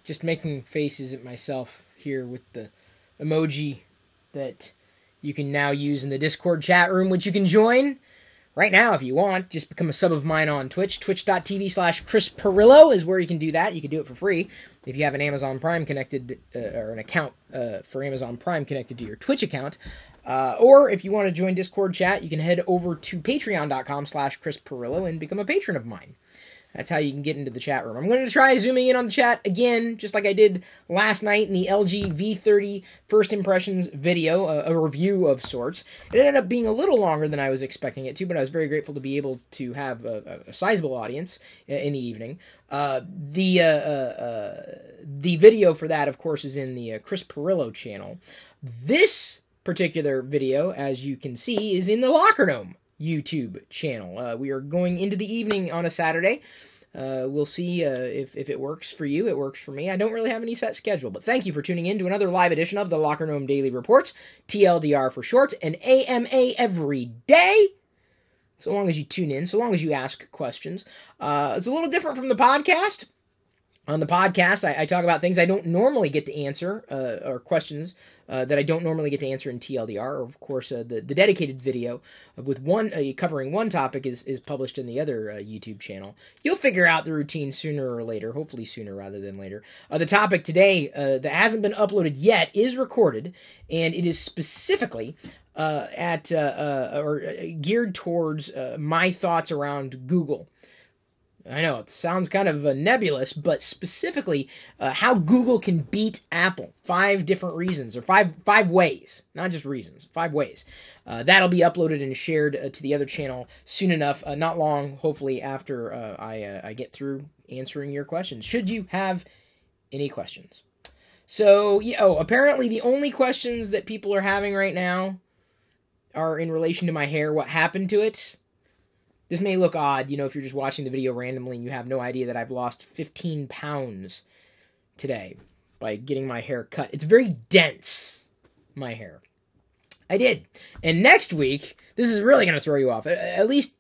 just making faces at myself here with the emoji that you can now use in the Discord chat room, which you can join right now if you want. Just become a sub of mine on Twitch. Twitch.tv/Chris Pirillo is where you can do that. You can do it for free if you have an Amazon Prime connected, or an account for Amazon Prime connected to your Twitch account. Or if you want to join Discord chat, you can head over to patreon.com/Chris Pirillo and become a patron of mine. That's how you can get into the chat room. I'm going to try zooming in on the chat again, just like I did last night in the LG V30 First Impressions video, a review of sorts. It ended up being a little longer than I was expecting it to, but I was very grateful to be able to have a sizable audience in the evening. The video for that, of course, is in the Chris Pirillo channel. This particular video, as you can see, is in the LockerGnome YouTube channel. We are going into the evening on a Saturday. We'll see if it works for you. It works for me. I don't really have any set schedule, but thank you for tuning in to another live edition of the LockerGnome Daily Reports, TLDR for short, an AMA every day. So long as you tune in, so long as you ask questions. It's a little different from the podcast. On the podcast, I talk about things I don't normally get to answer, or questions that I don't normally get to answer in TLDR. Of course, the dedicated video with one covering one topic is published in the other YouTube channel. You'll figure out the routine sooner or later, hopefully sooner rather than later. The topic today that hasn't been uploaded yet is recorded, and it is specifically geared towards my thoughts around Google. I know, it sounds kind of nebulous, but specifically how Google can beat Apple. 5 different reasons, or five ways, not just reasons, 5 ways. That'll be uploaded and shared to the other channel soon enough, not long, hopefully, after I get through answering your questions, should you have any questions. So, apparently the only questions that people are having right now are in relation to my hair, what happened to it. This may look odd, if you're just watching the video randomly and you have no idea that I've lost 15 pounds today by getting my hair cut. It's very dense, my hair. I did. And next week, this is really going to throw you off. At least,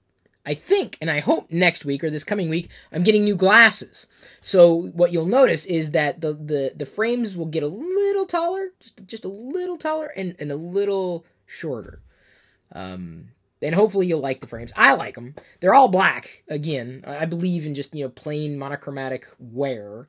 I think, and I hope next week or this coming week, I'm getting new glasses. So what you'll notice is that the frames will get a little taller, just a little taller, and a little shorter. And hopefully you'll like the frames. I like them. They're all black. Again, I believe in just, plain monochromatic wear.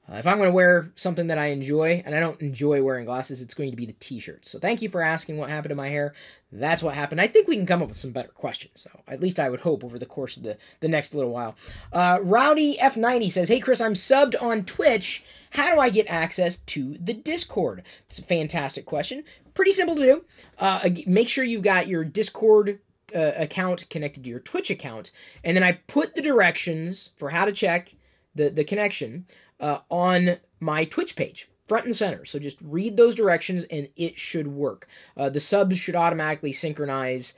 If I'm going to wear something that I enjoy, and I don't enjoy wearing glasses, it's going to be the t-shirts. So thank you for asking what happened to my hair. That's what happened. I think we can come up with some better questions, so at least I would hope over the course of the next little while. Rowdy F90 says, "Hey Chris, I'm subbed on Twitch. How do I get access to the Discord?" It's a fantastic question. Pretty simple to do. Make sure you've got your Discord account connected to your Twitch account, and then I put the directions for how to check the connection on my Twitch page, front and center. So just read those directions and it should work. The subs should automatically synchronize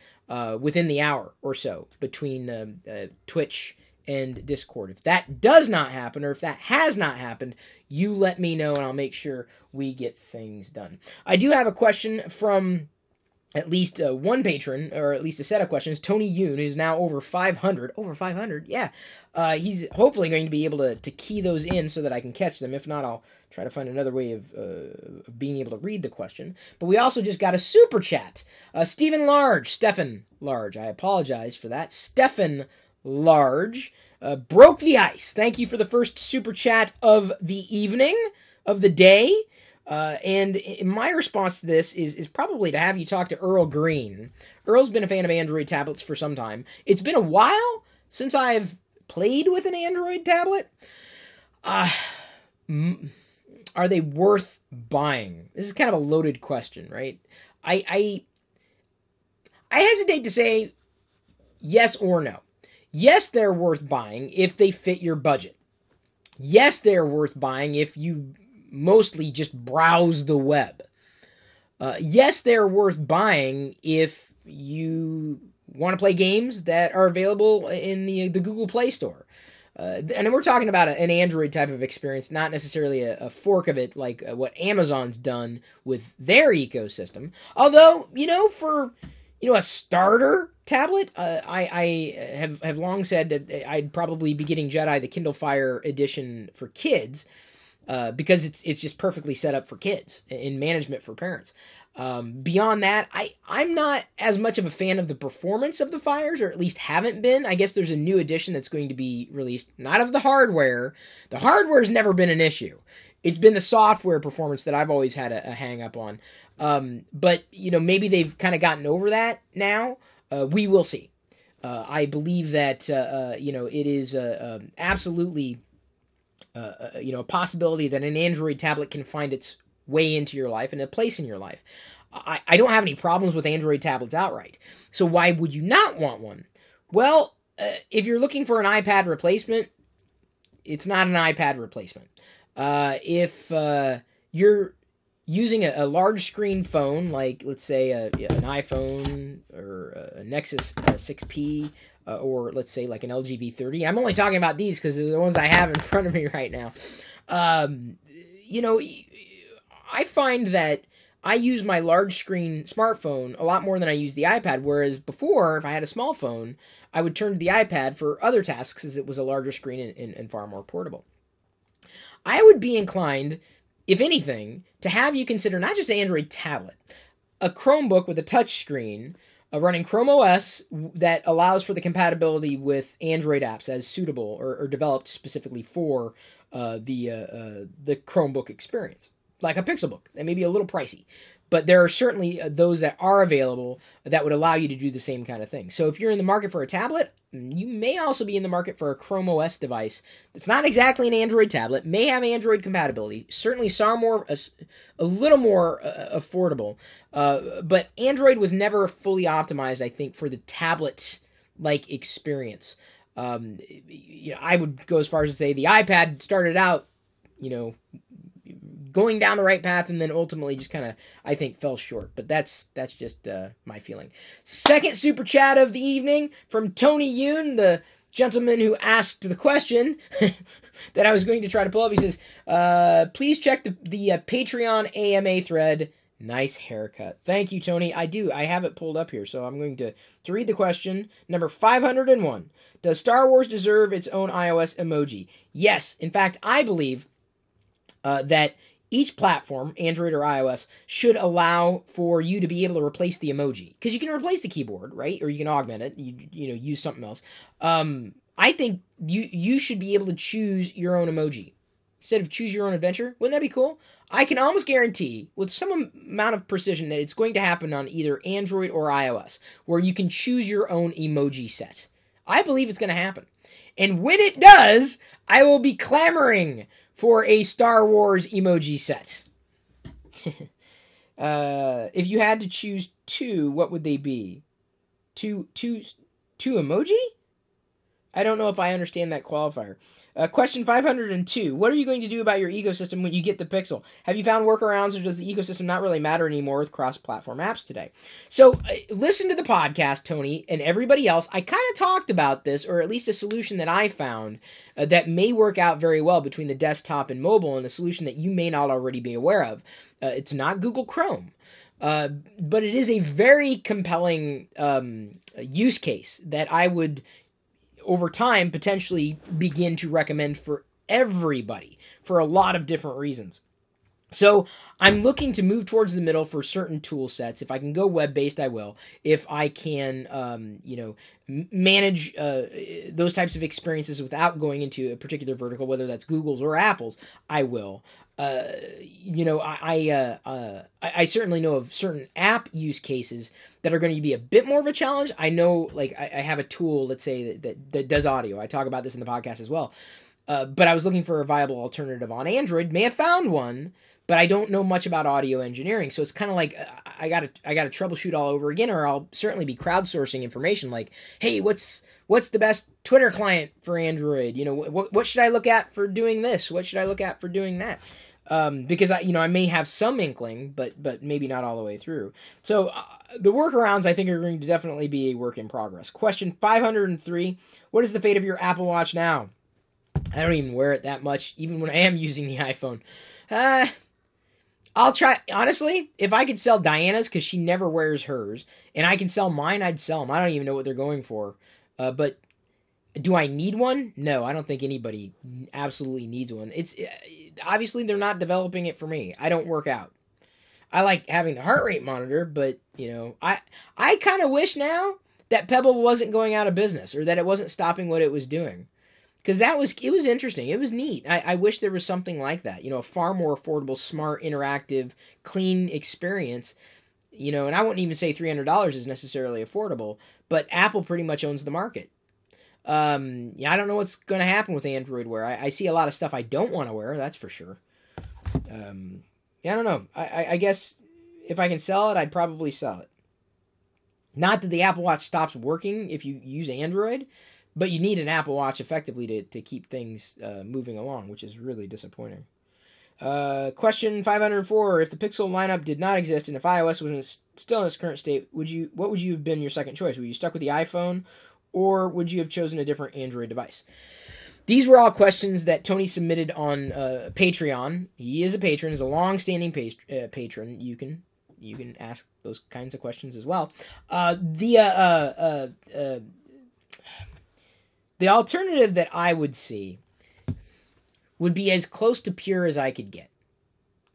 within the hour or so between Twitch and Discord. If that does not happen, or if that has not happened, you let me know and I'll make sure we get things done. I do have a question from at least one patron, or at least a set of questions. Tony Yoon, who's now over 500. Over 500? Yeah. He's hopefully going to be able to key those in so that I can catch them. If not, I'll try to find another way of being able to read the question. But we also just got a super chat. Stephen Large, I apologize for that. Stephen Large broke the ice. Thank you for the first super chat of the evening, of the day. And my response to this is probably to have you talk to Earl Green. Earl's been a fan of Android tablets for some time. It's been a while since I've played with an Android tablet. Are they worth buying? This is kind of a loaded question, right? I hesitate to say yes or no. Yes, they're worth buying if they fit your budget. Yes, they're worth buying if you mostly just browse the web. Yes, they're worth buying if you want to play games that are available in the Google Play Store. And we're talking about an Android type of experience, not necessarily a fork of it like what Amazon's done with their ecosystem. Although, for a starter tablet, I have long said that I'd probably be getting Jedi, the Kindle Fire edition for kids. because it's just perfectly set up for kids in management for parents. Beyond that, I'm not as much of a fan of the performance of the Fires, or at least haven't been. I guess there's a new edition that's going to be released, not of the hardware. The hardware's never been an issue. It's been the software performance that I've always had a hang up on. But, maybe they've kind of gotten over that now. We will see. I believe that, it is absolutely, a possibility that an Android tablet can find its way into your life and a place in your life. I don't have any problems with Android tablets outright. So why would you not want one? Well, if you're looking for an iPad replacement, it's not an iPad replacement. If you're using a large screen phone, like let's say an iPhone or a Nexus 6P, or let's say like an LG V30. I'm only talking about these because they're the ones I have in front of me right now. I find that I use my large screen smartphone a lot more than I use the iPad, whereas before, if I had a small phone, I would turn to the iPad for other tasks as it was a larger screen and far more portable. I would be inclined, if anything, to have you consider not just an Android tablet, a Chromebook with a touch screen running Chrome OS that allows for the compatibility with Android apps as suitable or developed specifically for the Chromebook experience. Like a Pixelbook. That may be a little pricey. But there are certainly those that are available that would allow you to do the same kind of thing. So if you're in the market for a tablet, you may also be in the market for a Chrome OS device that's not exactly an Android tablet, may have Android compatibility, certainly a little more affordable. But Android was never fully optimized, I think, for the tablet-like experience. I would go as far as to say the iPad started out, going down the right path, and then ultimately just kind of, I think, fell short. But that's just my feeling. Second super chat of the evening from Tony Yoon, the gentleman who asked the question that I was going to try to pull up. He says, please check the Patreon AMA thread. Nice haircut. Thank you, Tony. I do. I have it pulled up here, so I'm going to read the question. Number 501. Does Star Wars deserve its own iOS emoji? Yes. In fact, I believe that each platform, Android or iOS, should allow for you to be able to replace the emoji. Because you can replace the keyboard, right? Or you can augment it. Use something else. I think you should be able to choose your own emoji. Instead of choose your own adventure. Wouldn't that be cool? I can almost guarantee, with some amount of precision, that it's going to happen on either Android or iOS, where you can choose your own emoji set. I believe it's going to happen. And when it does, I will be clamoring for a Star Wars emoji set. If you had to choose two, what would they be? Two emoji? I don't know if I understand that qualifier. Question 502. What are you going to do about your ecosystem when you get the Pixel? Have you found workarounds, or does the ecosystem not really matter anymore with cross-platform apps today? So, listen to the podcast, Tony, and everybody else. I kind of talked about this, or at least a solution that I found that may work out very well between the desktop and mobile, and a solution that you may not already be aware of. It's not Google Chrome. But it is a very compelling use case that I would, over time, potentially begin to recommend for everybody for a lot of different reasons. So I'm looking to move towards the middle for certain tool sets. If I can go web-based, I will. If I can, manage those types of experiences without going into a particular vertical, whether that's Google's or Apple's, I will. I certainly know of certain app use cases that are going to be a bit more of a challenge. I know, like, I have a tool, let's say, that does audio. I talk about this in the podcast as well. But I was looking for a viable alternative on Android. May have found one, but I don't know much about audio engineering. So it's kind of like I got to troubleshoot all over again, or I'll certainly be crowdsourcing information like, hey, what's the best Twitter client for Android? What should I look at for doing this? What should I look at for doing that? Because I may have some inkling, but maybe not all the way through. So the workarounds, I think, are going to definitely be a work in progress. Question 503, what is the fate of your Apple Watch now? I don't even wear it that much, even when I am using the iPhone. I'll try, honestly, if I could sell Diana's, because she never wears hers, and I can sell mine, I'd sell them. I don't even know what they're going for. But Do I need one? No, I don't think anybody absolutely needs one. It's obviously they're not developing it for me. I don't work out. I like having the heart rate monitor, but I kind of wish now that Pebble wasn't going out of business or that it wasn't stopping what it was doing. Because it was interesting. It was neat. I wish there was something like that. A far more affordable, smart, interactive, clean experience. And I wouldn't even say $300 is necessarily affordable, but Apple pretty much owns the market. Yeah, I don't know what's going to happen with Android Wear. I see a lot of stuff I don't want to wear, that's for sure. Yeah, I don't know. I guess if I can sell it, I'd probably sell it. Not that the Apple Watch stops working if you use Android, but you need an Apple Watch effectively to keep things moving along, which is really disappointing. Question 504: If the Pixel lineup did not exist and if iOS was still in its current state, what would you have been your second choice? Would you stuck with the iPhone, or would you have chosen a different Android device? These were all questions that Tony submitted on Patreon. He is a patron, is a long-standing patron. You can ask those kinds of questions as well. The alternative that I would see would be as close to pure as I could get.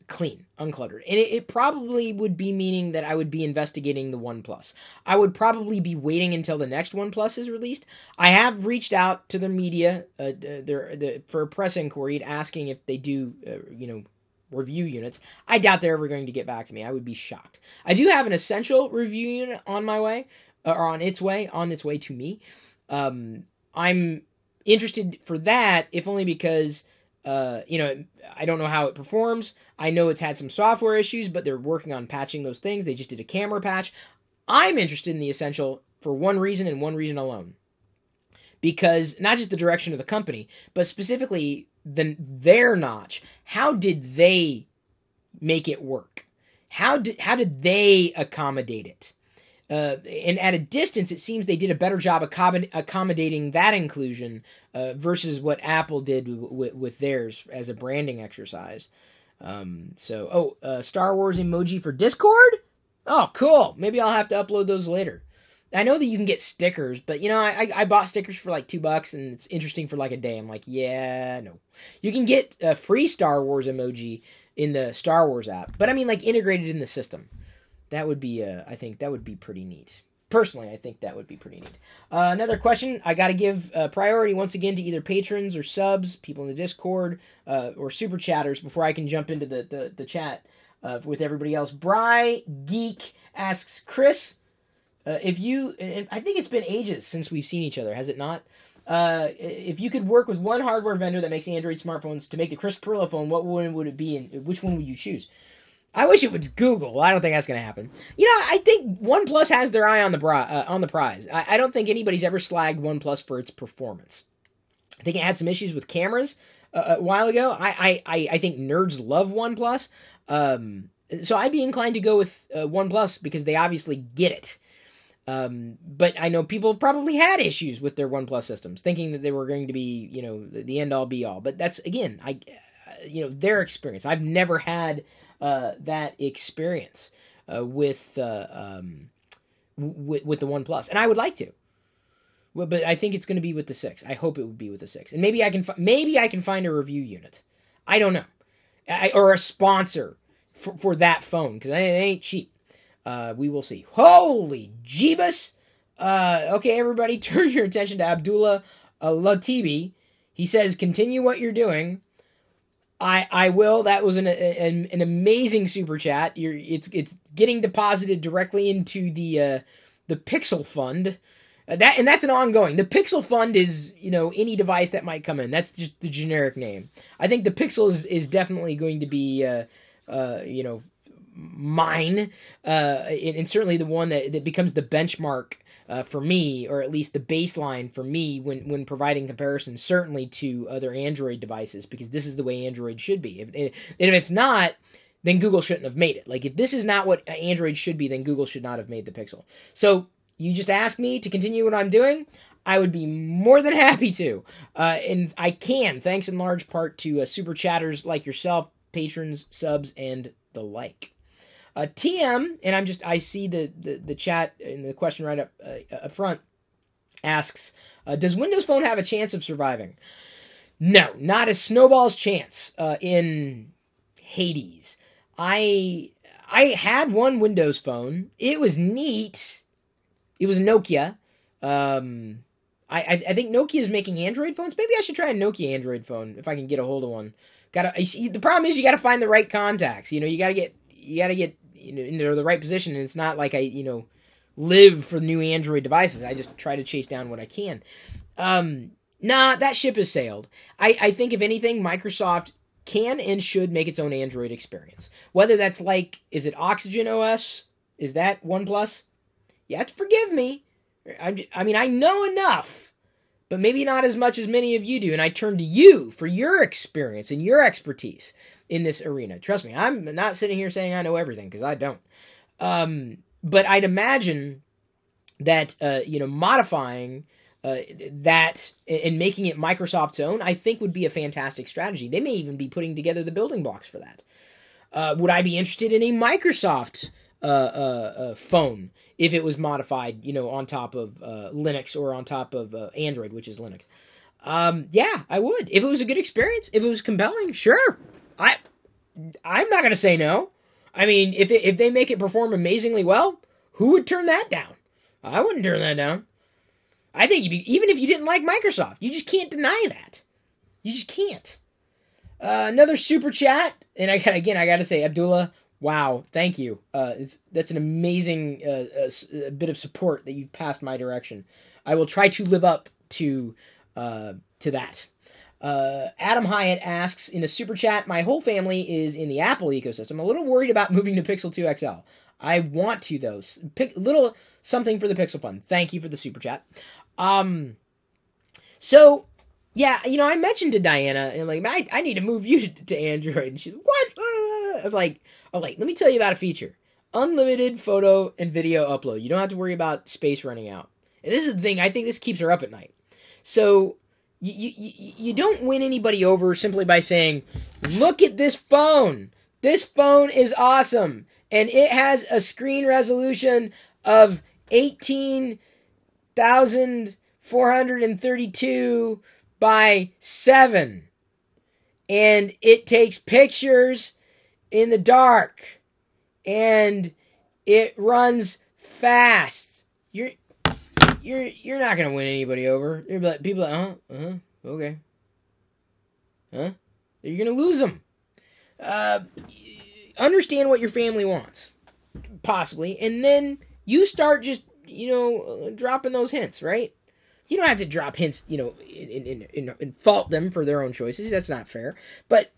Clean, uncluttered. And it probably would be meaning that I would be investigating the OnePlus. I would probably be waiting until the next OnePlus is released. I have reached out to the media for a press inquiry asking if they do, review units. I doubt they're ever going to get back to me. I would be shocked. I do have an essential review unit on my way, or on its way to me. I'm interested for that, if only because I don't know how it performs. I know it's had some software issues, but they're working on patching those things. They just did a camera patch. I'm interested in the Essential for one reason and one reason alone. Because not just the direction of the company, but specifically their notch. How did they make it work? How did they accommodate it? And at a distance, it seems they did a better job accommodating that inclusion versus what Apple did with theirs as a branding exercise. Star Wars emoji for Discord? Oh, cool. Maybe I'll have to upload those later. I know that you can get stickers, but I bought stickers for like $2 and it's interesting for like a day. I'm like, yeah, no. You can get a free Star Wars emoji in the Star Wars app, but I mean like integrated in the system. That would be, I think that would be pretty neat. Personally, I think that would be pretty neat. Another question, I got to give priority once again to either patrons or subs, people in the Discord, or super chatters before I can jump into the chat with everybody else. Bry Geek asks, Chris, if you, and I think it's been ages since we've seen each other, has it not? If you could work with one hardware vendor that makes Android smartphones to make the Chris Pirillo phone, what one would it be and which one would you choose? I wish it was Google. I don't think that's going to happen. I think OnePlus has their eye on the prize. I don't think anybody's ever slagged OnePlus for its performance. I think it had some issues with cameras a while ago. I think nerds love OnePlus. So I'd be inclined to go with OnePlus because they obviously get it. But I know people probably had issues with their OnePlus systems, thinking that they were going to be, the end-all be-all. But that's, again, their experience. I've never had that experience with the OnePlus, and I would like to. But I think it's going to be with the 6. I hope it would be with the 6, and maybe I can find a review unit. I don't know, or a sponsor for that phone because it ain't cheap. We will see. Holy Jeebus! Okay, everybody, turn your attention to Abdullah Latibi. He says, "Continue what you're doing." I will. That was an amazing super chat. It's getting deposited directly into the Pixel Fund. That's an ongoing. The Pixel Fund is any device that might come in. That's just the generic name. I think the Pixel is definitely going to be mine, and certainly the one that becomes the benchmark for me, or at least the baseline for me when providing comparisons, certainly to other Android devices, because this is the way Android should be. If it's not, then Google shouldn't have made it. Like, if this is not what Android should be, then Google should not have made the Pixel. So you just asked me to continue what I'm doing. I would be more than happy to. And I can, thanks in large part to super chatters like yourself, patrons, subs, and the like. TM, and I see the chat and the question right up front. asks, does Windows Phone have a chance of surviving? No, not a snowball's chance in Hades. I had one Windows Phone. It was neat. It was Nokia. I think Nokia is making Android phones. Maybe I should try a Nokia Android phone if I can get a hold of one. The problem is you gotta find the right contacts. You gotta get into the right position, and it's not like I live for new Android devices. I just try to chase down what I can. Nah, that ship has sailed. I think if anything, Microsoft can and should make its own Android experience. Whether that's is it Oxygen OS? Is that OnePlus? You have to forgive me. I know enough, but maybe not as much as many of you do, and I turn to you for your experience and your expertise in this arena. Trust me, I'm not sitting here saying I know everything, because I don't. But I'd imagine that, modifying that and making it Microsoft's own, I think would be a fantastic strategy. They may even be putting together the building blocks for that. Would I be interested in a Microsoft phone if it was modified, on top of Linux or on top of Android, which is Linux? Yeah, I would. If it was a good experience, if it was compelling, sure. I'm not going to say no. I mean, if they make it perform amazingly well, who would turn that down? I wouldn't turn that down. I think even if you didn't like Microsoft, you just can't deny that. You just can't. Another super chat, and I got to say, Abdullah, wow, thank you. That's an amazing bit of support that you've passed my direction. I will try to live up to that. Adam Hyatt asks in a super chat, my whole family is in the Apple ecosystem. I'm a little worried about moving to Pixel 2 XL. I want to, though. Little something for the Pixel Fund. Thank you for the super chat. So, yeah, I mentioned to Diana, and I need to move you to Android. And she's like, what? I'm like, let me tell you about a feature. Unlimited photo and video upload. You don't have to worry about space running out. And this is the thing, I think this keeps her up at night. So, you don't win anybody over simply by saying, look at this phone. This phone is awesome. And it has a screen resolution of 18,432 by 7. And it takes pictures in the dark. And it runs fast. You're not gonna win anybody over. People are like, okay. Huh? You're gonna lose them. Understand what your family wants, possibly, and then you start just dropping those hints, right? You don't have to drop hints, and fault them for their own choices. That's not fair. But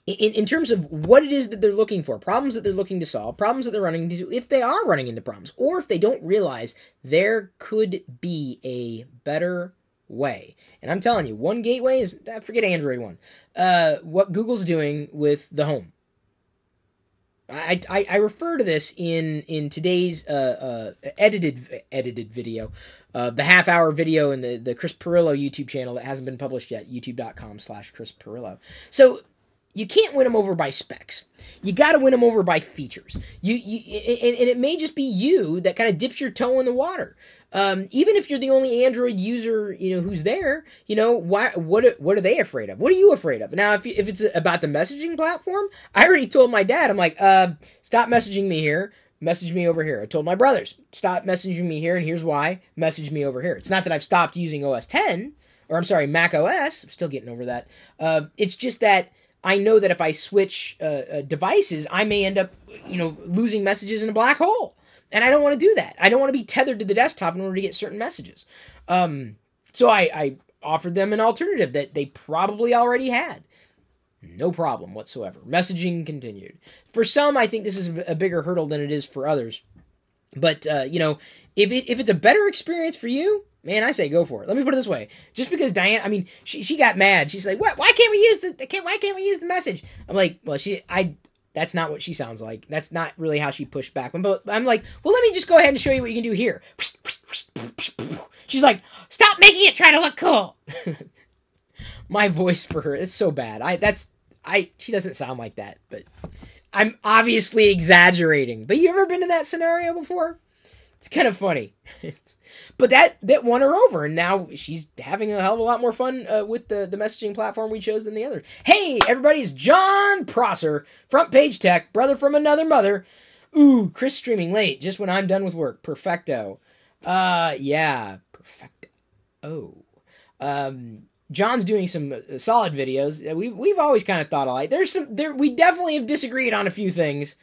in terms of what it is that they're looking for, problems that they're looking to solve, problems that they're running into, if they are running into problems, or if they don't realize there could be a better way. And I'm telling you, one gateway is, forget Android One, what Google's doing with the Home. I refer to this in today's edited video, the half-hour video in the Chris Pirillo YouTube channel that hasn't been published yet, youtube.com/Chris Pirillo. So you can't win them over by specs. You got to win them over by features. And it may just be you that kind of dips your toe in the water. Even if you're the only Android user, who's there, what are they afraid of? What are you afraid of? Now, if it's about the messaging platform, I already told my dad, I'm like, stop messaging me here, message me over here. I told my brothers, stop messaging me here, and here's why, message me over here. It's not that I've stopped using OS 10, or I'm sorry, Mac OS, I'm still getting over that. It's just that I know that if I switch devices, I may end up, losing messages in a black hole. And I don't want to do that. I don't want to be tethered to the desktop in order to get certain messages. So I offered them an alternative that they probably already had. No problem whatsoever. Messaging continued. For some, I think this is a bigger hurdle than it is for others. But, if it's a better experience for you, man, I say go for it. Let me put it this way. Just because Diane, she got mad. She's like, what? Why can't we use the message? I'm like, well, that's not what she sounds like. That's not really how she pushed back. But I'm like, well, let me just go ahead and show you what you can do here. She's like, stop making it try to look cool. My voice for her, it's so bad. She doesn't sound like that, but I'm obviously exaggerating. But you ever been in that scenario before? It's kind of funny. But that won her over, and now she's having a hell of a lot more fun with the messaging platform we chose than the others. Hey, everybody, it's John Prosser, Front Page Tech, brother from another mother. Ooh, Chris streaming late, just when I'm done with work. Perfecto. Yeah, perfecto. Oh. John's doing some solid videos. We've always kind of thought alike. We definitely have disagreed on a few things.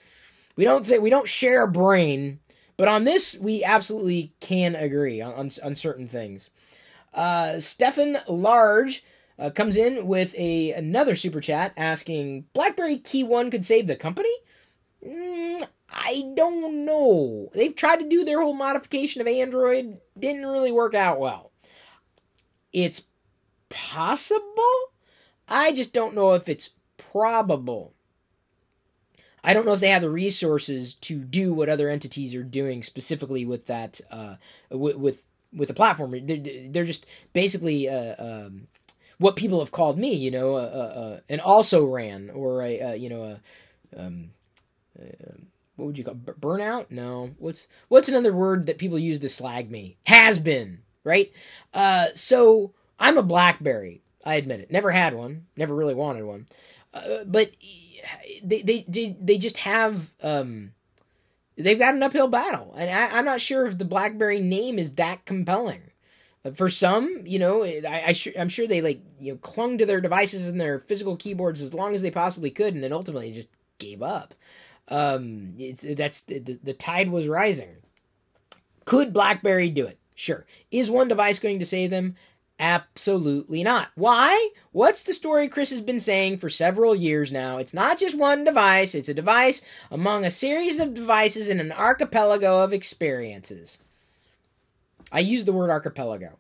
We don't share a brain. But on this, we absolutely can agree on certain things. Stefan Large comes in with another super chat asking, BlackBerry Key 1 could save the company? I don't know. They've tried to do their whole modification of Android. Didn't really work out well. It's possible. I just don't know if it's probable. I don't know if they have the resources to do what other entities are doing specifically with that, with the platform. They're just basically what people have called me, an also ran, or what would you call burnout? No, what's another word that people use to slag me? Has been, right? So I'm a BlackBerry. I admit it. Never had one. Never really wanted one. But they just have they've got an uphill battle, and I'm not sure if the BlackBerry name is that compelling. For some, I'm sure they clung to their devices and their physical keyboards as long as they possibly could, and then ultimately just gave up. The tide was rising. Could BlackBerry do it? Sure. Is one device going to save them? Absolutely not. Why? What's the story Chris has been saying for several years now? It's not just one device. It's a device among a series of devices in an archipelago of experiences. I use the word archipelago,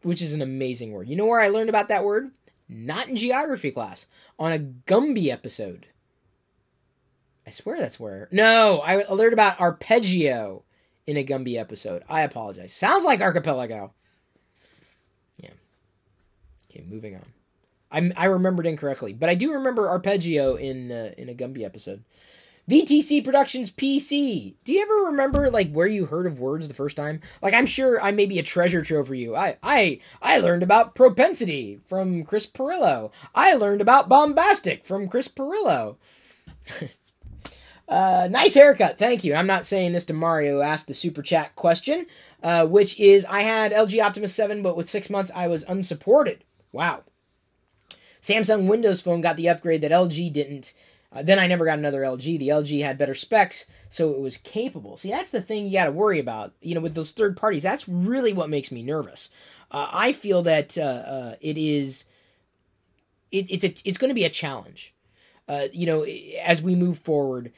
which is an amazing word. You know where I learned about that word? Not in geography class. On a Gumby episode. I swear that's where... No, I learned about arpeggio in a Gumby episode. I apologize. Sounds like archipelago. Yeah. Okay, moving on. I remembered incorrectly, but I do remember arpeggio in a Gumby episode. VTC Productions PC. Do you ever remember where you heard of words the first time? I'm sure I may be a treasure trove for you. I learned about propensity from Chris Pirillo. I learned about bombastic from Chris Pirillo. Nice haircut, thank you. I'm not saying this to Mario, who asked the super chat question, which is, I had LG Optimus 7, but with 6 months I was unsupported. Wow. Samsung Windows Phone got the upgrade that LG didn't. Then I never got another LG. The LG had better specs, so it was capable. See, that's the thing you got to worry about. With those third parties, that's really what makes me nervous. I feel that it's going to be a challenge. As we move forward,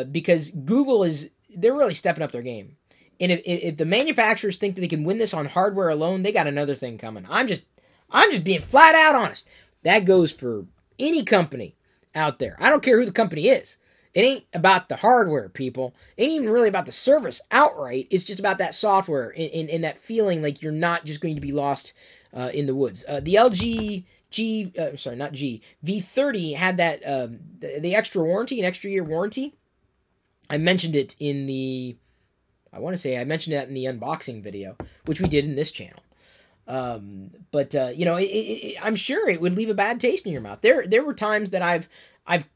because Google they're really stepping up their game. And if the manufacturers think that they can win this on hardware alone, they got another thing coming. I'm just being flat out honest. That goes for any company out there. I don't care who the company is. It ain't about the hardware, people. It ain't even really about the service outright. It's just about that software and that feeling like you're not just going to be lost in the woods. The LG V30 had that the extra warranty, an extra year warranty. I mentioned it in the unboxing video, which we did in this channel. I'm sure it would leave a bad taste in your mouth. There were times that I've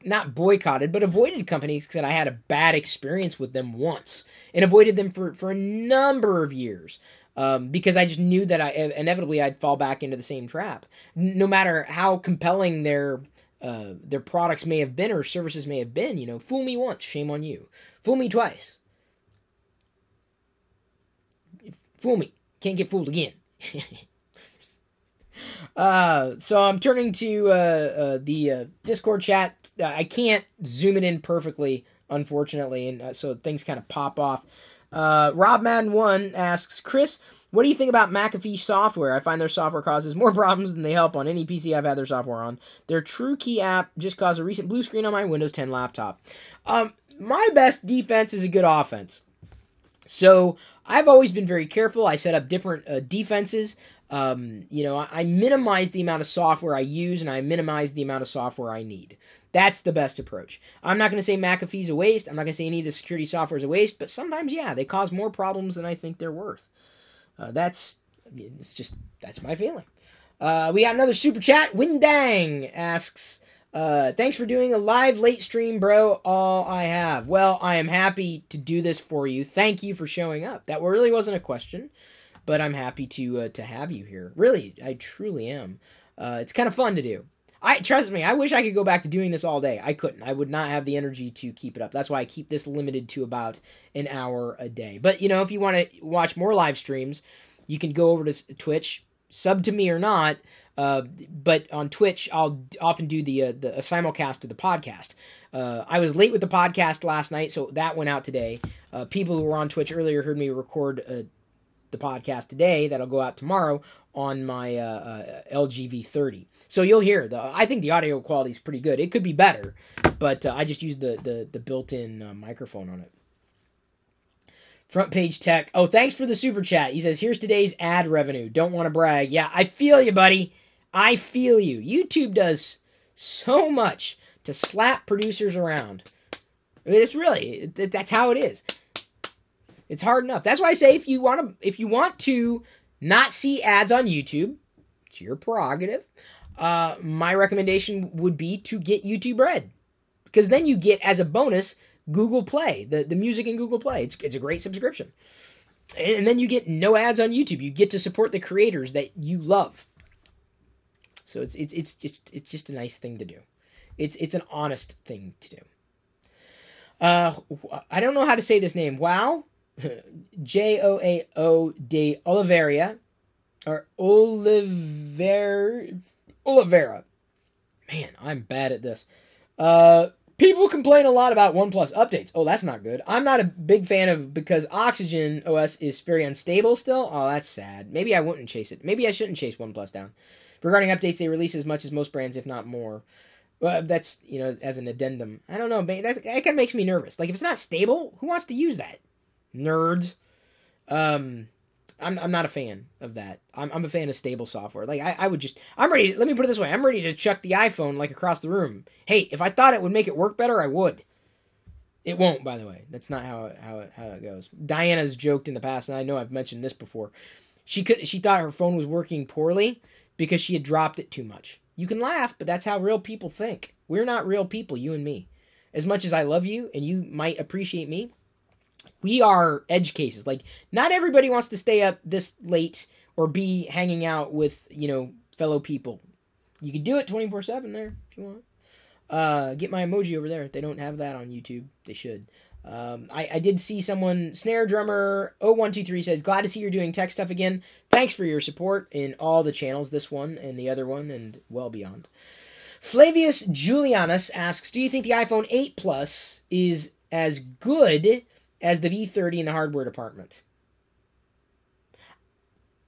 not boycotted, but avoided companies because I had a bad experience with them once, and avoided them for a number of years. Because I just knew that inevitably I'd fall back into the same trap. No matter how compelling their products may have been or services may have been, fool me once, shame on you. Fool me twice. Fool me. Can't get fooled again. So I'm turning to the Discord chat. I can't zoom it in perfectly, unfortunately, and so things kind of pop off. Rob Madden 1 asks, Chris, what do you think about Mcafee software? I find their software causes more problems than they help on any PC I've had their software on. Their True Key app just caused a recent blue screen on my Windows 10 laptop. My best defense is a good offense. So I've always been very careful. I set up different defenses. I minimize the amount of software I use, and I minimize the amount of software I need. That's the best approach. I'm not going to say McAfee's a waste. I'm not going to say any of the security software is a waste, but sometimes, yeah, they cause more problems than I think they're worth. That's my feeling. We got another super chat. Windang asks, thanks for doing a live late stream, bro. All I have. Well, I am happy to do this for you. Thank you for showing up. That really wasn't a question, but I'm happy to have you here. Really, I truly am. It's kind of fun to do. Trust me, I wish I could go back to doing this all day. I couldn't. I would not have the energy to keep it up. That's why I keep this limited to about an hour a day. But, you know, if you want to watch more live streams, you can go over to Twitch, sub to me or not. But on Twitch, I'll often do the simulcast of the podcast. I was late with the podcast last night, so that went out today. People who were on Twitch earlier heard me record the podcast today. That'll go out tomorrow on my LG V30. So you'll hear I think the audio quality is pretty good. It could be better, but I just used the built-in microphone on it. Front Page Tech. Oh, thanks for the super chat. He says, here's today's ad revenue. Don't want to brag. Yeah, I feel you, buddy. I feel you. YouTube does so much to slap producers around. I mean, that's how it is. It's hard enough. That's why I say if you want to not see ads on YouTube, it's your prerogative. My recommendation would be to get YouTube Red, because then you get, as a bonus, Google Play, the music in Google Play. It's a great subscription, and then you get no ads on YouTube. You get to support the creators that you love. So it's just a nice thing to do. It's an honest thing to do. I don't know how to say this name. Wow, Joao de Oliveira, or Oliveira. Man, I'm bad at this. People complain a lot about OnePlus updates. Oh, that's not good. I'm not a big fan of, because Oxygen OS is very unstable still. Oh, that's sad. Maybe I wouldn't chase it. Maybe I shouldn't chase OnePlus down. Regarding updates, they release as much as most brands, if not more. Well, that's, as an addendum. I don't know. That kind of makes me nervous. Like, if it's not stable, who wants to use that? Nerds. I'm not a fan of that. I'm a fan of stable software. Like, I'm ready. Let me put it this way. I'm ready to chuck the iPhone, like, across the room. Hey, if I thought it would make it work better, I would. It won't, by the way. That's not how it goes. Diana's joked in the past, and I know I've mentioned this before. She thought her phone was working poorly because she had dropped it too much. You can laugh, but that's how real people think. We're not real people, you and me. As much as I love you, and you might appreciate me, we are edge cases. Like, not everybody wants to stay up this late or be hanging out with, fellow people. You can do it 24/7 there if you want. Get my emoji over there. They don't have that on YouTube. They should. I did see someone, Snare Drummer 0123 says, glad to see you're doing tech stuff again. Thanks for your support in all the channels, this one and the other one and well beyond. Flavius Julianus asks, do you think the iPhone 8 Plus is as good as the V30 in the hardware department?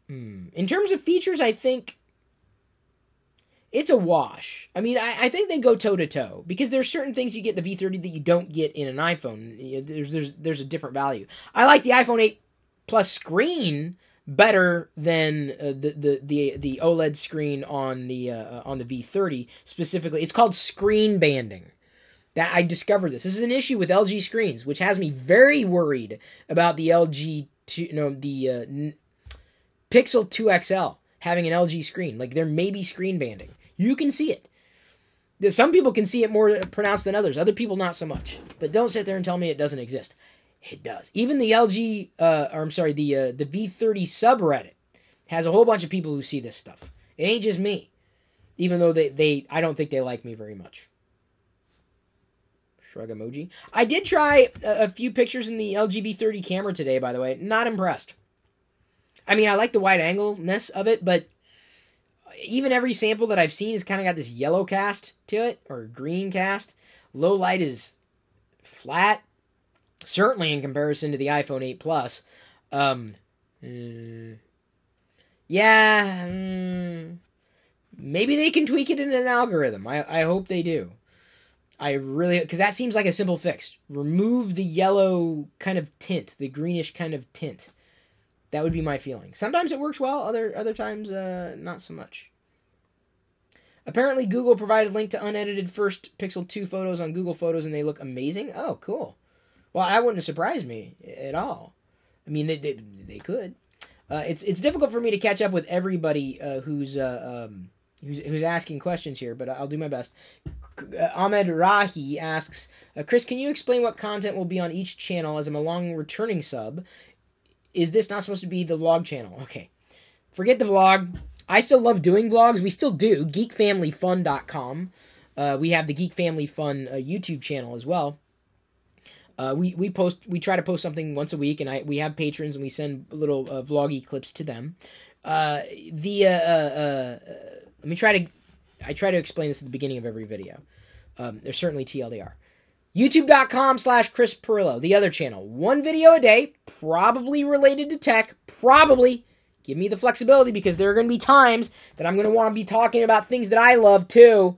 In terms of features, I think it's a wash. I mean, I think they go toe-to-toe, because there's certain things you get in the V30 that you don't get in an iPhone. There's a different value. I like the iPhone 8 Plus screen better than the OLED screen on the V30 specifically. It's called screen banding. That I discovered this. This is an issue with LG screens, which has me very worried about the Pixel 2 XL having an LG screen. Like, there may be screen banding. You can see it. Some people can see it more pronounced than others. Other people not so much. But don't sit there and tell me it doesn't exist. It does. Even the the V30 subreddit has a whole bunch of people who see this stuff. It ain't just me. Even though I don't think they like me very much. Shrug emoji. I did try a few pictures in the LG V30 camera today, by the way. Not impressed. I mean, I like the wide angle-ness of it, but even every sample that I've seen has kind of got this yellow cast to it, or green cast. Low light is flat, certainly in comparison to the iPhone 8 Plus. Maybe they can tweak it in an algorithm. I hope they do. Because that seems like a simple fix. Remove the yellow kind of tint, the greenish kind of tint. That would be my feeling. Sometimes it works well, other times not so much. Apparently, Google provided link to unedited first Pixel 2 photos on Google Photos, and they look amazing. Oh, cool. Well, that wouldn't have surprised me at all. I mean, they could. It's difficult for me to catch up with everybody who's asking questions here, but I'll do my best. Ahmed Rahi asks, Chris, can you explain what content will be on each channel as I'm a long returning sub? Is this not supposed to be the vlog channel? Okay. Forget the vlog. I still love doing vlogs. We still do. GeekFamilyFun.com. We have the Geek Family Fun YouTube channel as well. We try to post something once a week, and we have patrons, and we send little vloggy clips to them. I try to explain this at the beginning of every video. There's certainly TLDR. YouTube.com/Chris Pirillo, the other channel. One video a day, probably related to tech, probably. Give me the flexibility, because there are going to be times that I'm going to want to be talking about things that I love too.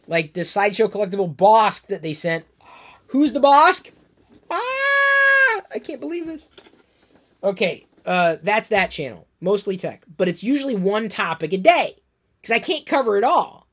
Like the Sideshow collectible Bosk that they sent. Who's the Bosk? I can't believe this. Okay, that's that channel. Mostly tech. But it's usually one topic a day, because I can't cover it all.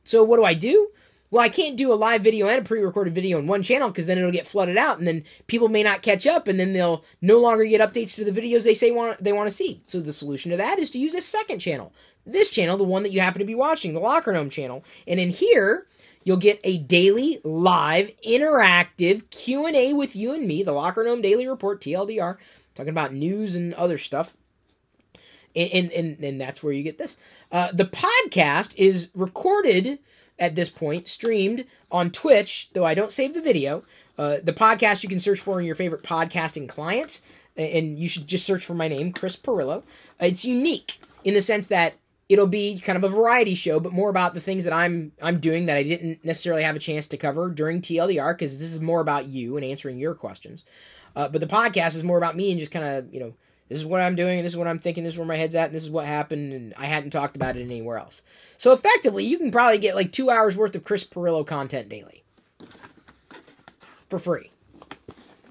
So what do? Well, I can't do a live video and a pre-recorded video in one channel, because then it'll get flooded out, and then people may not catch up, and then they'll no longer get updates to the videos they want to see. So the solution to that is to use a second channel. This channel, the one that you happen to be watching, the LockerGnome channel. And in here, you'll get a daily, live, interactive Q&A with you and me, the LockerGnome Daily Report, TLDR, talking about news and other stuff. And that's where you get this. The podcast is recorded at this point, streamed on Twitch, though I don't save the video. The podcast you can search for in your favorite podcasting client, and you should just search for my name, Chris Pirillo. It's unique in the sense that it'll be kind of a variety show, but more about the things that I'm doing that I didn't necessarily have a chance to cover during TLDR, because this is more about you and answering your questions. But the podcast is more about me and just kind of, this is what I'm doing, and this is what I'm thinking, this is where my head's at, and this is what happened, and I hadn't talked about it anywhere else. So effectively, you can probably get like 2 hours worth of Chris Pirillo content daily for free.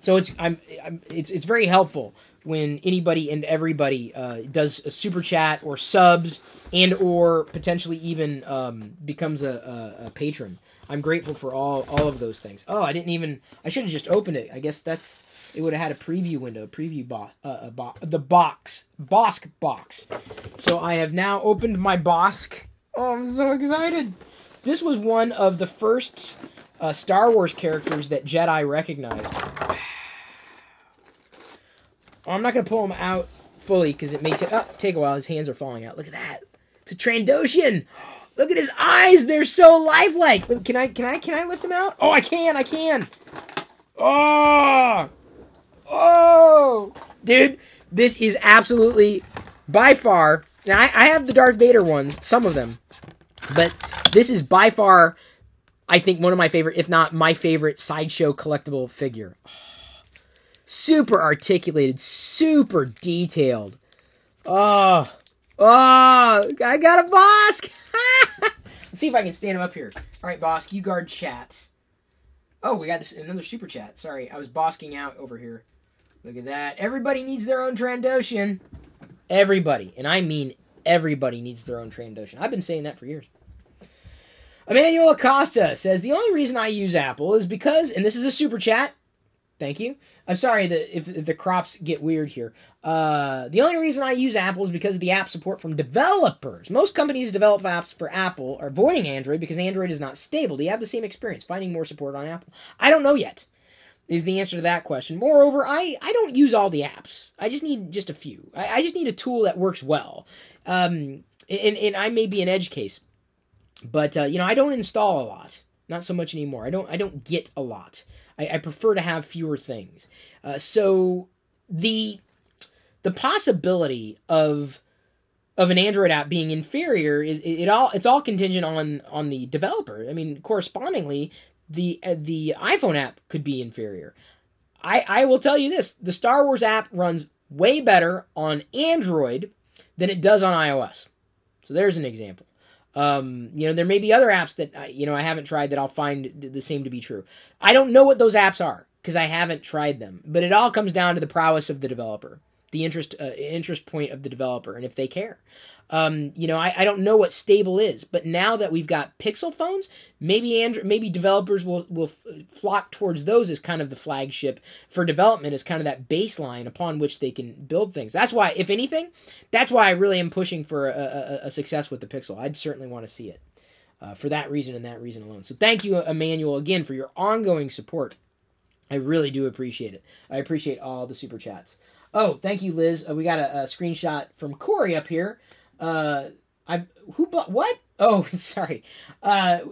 So it's very helpful when anybody and everybody does a super chat or subs and or potentially even becomes a patron. I'm grateful for all of those things. Oh, I should have just opened it. I guess it would have had a preview window, the Bosk box. So I have now opened my Bosk. Oh, I'm so excited. This was one of the first Star Wars characters that Jedi recognized. I'm not going to pull him out fully because it may take a while. His hands are falling out. Look at that. It's a Trandoshan. Look at his eyes. They're so lifelike. Can I lift him out? Oh, I can. Oh, dude, this is absolutely, by far, now I have the Darth Vader ones, some of them, but this is by far, I think, one of my favorite, if not my favorite, Sideshow collectible figure. Super articulated, super detailed. Oh, I got a Bosk! Let's see if I can stand him up here. All right, Bosk, you guard chat. Oh, we got another super chat. Sorry, I was Bosking out over here. Look at that. Everybody needs their own Trandoshan. Everybody. And I mean everybody needs their own Trandoshan. I've been saying that for years. Emmanuel Acosta says, the only reason I use Apple is because, and this is a super chat. Thank you. I'm sorry if the crops get weird here. The only reason I use Apple is because of the app support from developers. Most companies develop apps for Apple are avoiding Android because Android is not stable. Do you have the same experience, finding more support on Apple? I don't know yet, is the answer to that question. Moreover, I don't use all the apps. I just need just a few. I just need a tool that works well. And I may be an edge case. But, I don't install a lot. Not so much anymore. I don't get a lot. I prefer to have fewer things. So the possibility of an Android app being inferior it's all contingent on the developer. I mean, correspondingly, the iPhone app could be inferior. I will tell you this: the Star Wars app runs way better on Android than it does on iOS. So there's an example. There may be other apps that, I haven't tried that I'll find the same to be true. I don't know what those apps are because I haven't tried them, but it all comes down to the prowess of the developer. the interest point of the developer and if they care. You know, I don't know what stable is, but now that we've got Pixel phones, maybe developers will flock towards those as kind of the flagship for development, as kind of that baseline upon which they can build things. That's why, if anything, that's why I really am pushing for a success with the Pixel. I'd certainly want to see it for that reason and that reason alone. So thank you, Emmanuel, again, for your ongoing support. I really do appreciate it. I appreciate all the super chats. Oh, thank you, Liz. We got a screenshot from Corey up here. Who bought what? Oh, sorry. I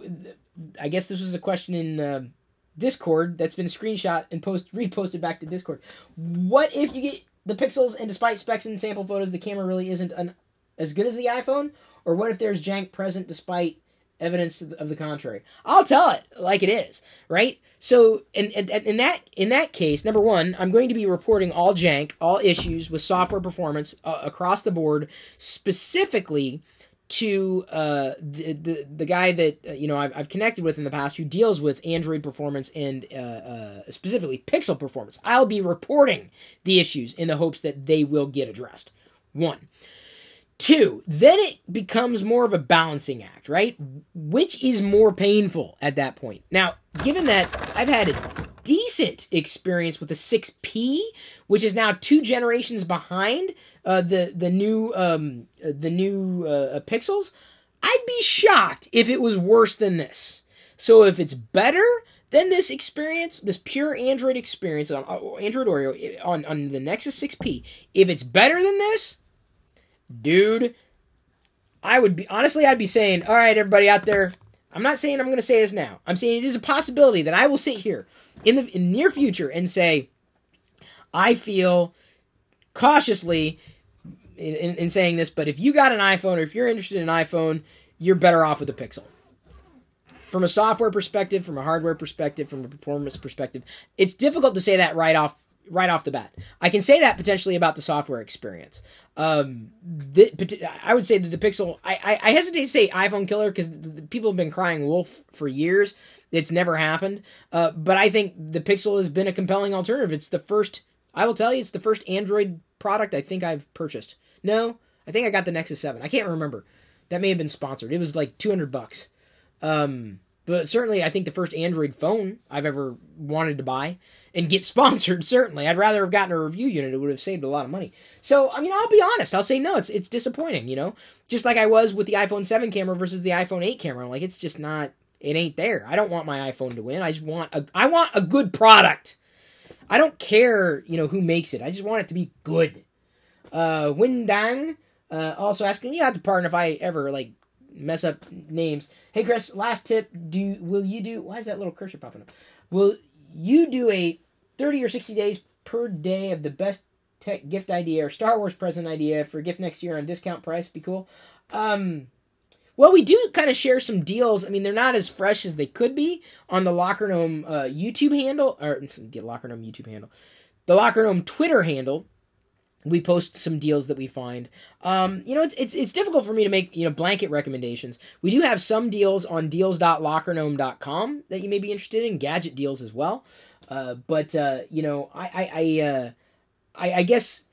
guess this was a question in Discord that's been screenshot and reposted back to Discord. What if you get the Pixels and despite specs and sample photos, the camera really isn't as good as the iPhone? Or what if there's jank present despite evidence of the contrary? I'll tell it like it is, right? So in that case, number one, I'm going to be reporting all jank, all issues with software performance across the board, specifically to the guy that you know I've connected with in the past, who deals with Android performance and specifically Pixel performance. I'll be reporting the issues in the hopes that they will get addressed. One. Two, then it becomes more of a balancing act, right? Which is more painful at that point? Now, given that I've had a decent experience with the 6P, which is now 2 generations behind the new Pixels, I'd be shocked if it was worse than this. So if it's better than this experience, this pure Android experience on Android Oreo on the Nexus 6P, if it's better than this, dude, I'd be saying, all right, everybody out there, I'm not saying I'm going to say this now. I'm saying it is a possibility that I will sit here in the near future and say, I feel cautiously in saying this, but if you got an iPhone or if you're interested in an iPhone, you're better off with a Pixel. From a software perspective, from a hardware perspective, from a performance perspective, it's difficult to say that right off the bat. I can say that potentially about the software experience. I would say that the Pixel, I hesitate to say iPhone killer because people have been crying wolf for years. It's never happened. But I think the Pixel has been a compelling alternative. It's the first Android product I think I've purchased. No, I think I got the Nexus 7. I can't remember. That may have been sponsored. It was like $200. But certainly I think the first Android phone I've ever wanted to buy and get sponsored, certainly. I'd rather have gotten a review unit. It would have saved a lot of money. So, I mean, I'll be honest. I'll say no, it's disappointing, you know? Just like I was with the iPhone 7 camera versus the iPhone 8 camera. Like, it's just not, it ain't there. I don't want my iPhone to win. I want a good product. I don't care, you know, who makes it. I just want it to be good. Windang, also asking, you have to pardon if I ever, like, mess up names. Hey, Chris, last tip. Will you do, why is that little cursor popping up? Will you do a 30 or 60 days per day of the best tech gift idea or Star Wars present idea for gift next year on discount price? Be cool. Well, we do kind of share some deals. I mean, they're not as fresh as they could be on the LockerGnome YouTube handle, or the LockerGnome YouTube handle, the LockerGnome Twitter handle. We post some deals that we find. You know, it's difficult for me to make, you know, blanket recommendations. We do have some deals on deals.lockergnome.com that you may be interested in, gadget deals as well. But you know, I guess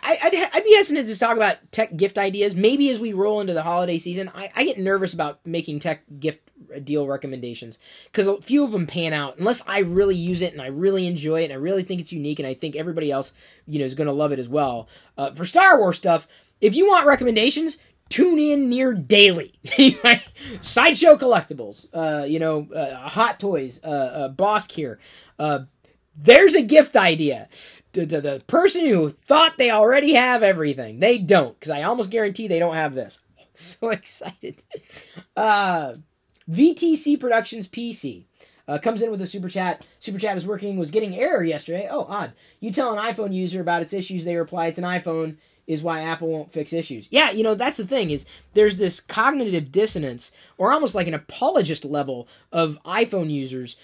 I'd be hesitant to talk about tech gift ideas. Maybe as we roll into the holiday season, I get nervous about making tech gift deal recommendations because a few of them pan out unless I really use it and I really enjoy it and I really think it's unique and I think everybody else, you know, is going to love it as well. For Star Wars stuff, if you want recommendations, tune in near daily. Sideshow Collectibles, you know, Hot Toys, Boss Gear. There's a gift idea. The person who thought they already have everything, they don't, because I almost guarantee they don't have this. So excited. VTC Productions PC comes in with a super chat. Super chat is working, was getting error yesterday. Oh, odd. You tell an iPhone user about its issues, they reply, it's an iPhone, is why Apple won't fix issues. Yeah, you know, that's the thing, is there's this cognitive dissonance, or almost like an apologist level of iPhone users.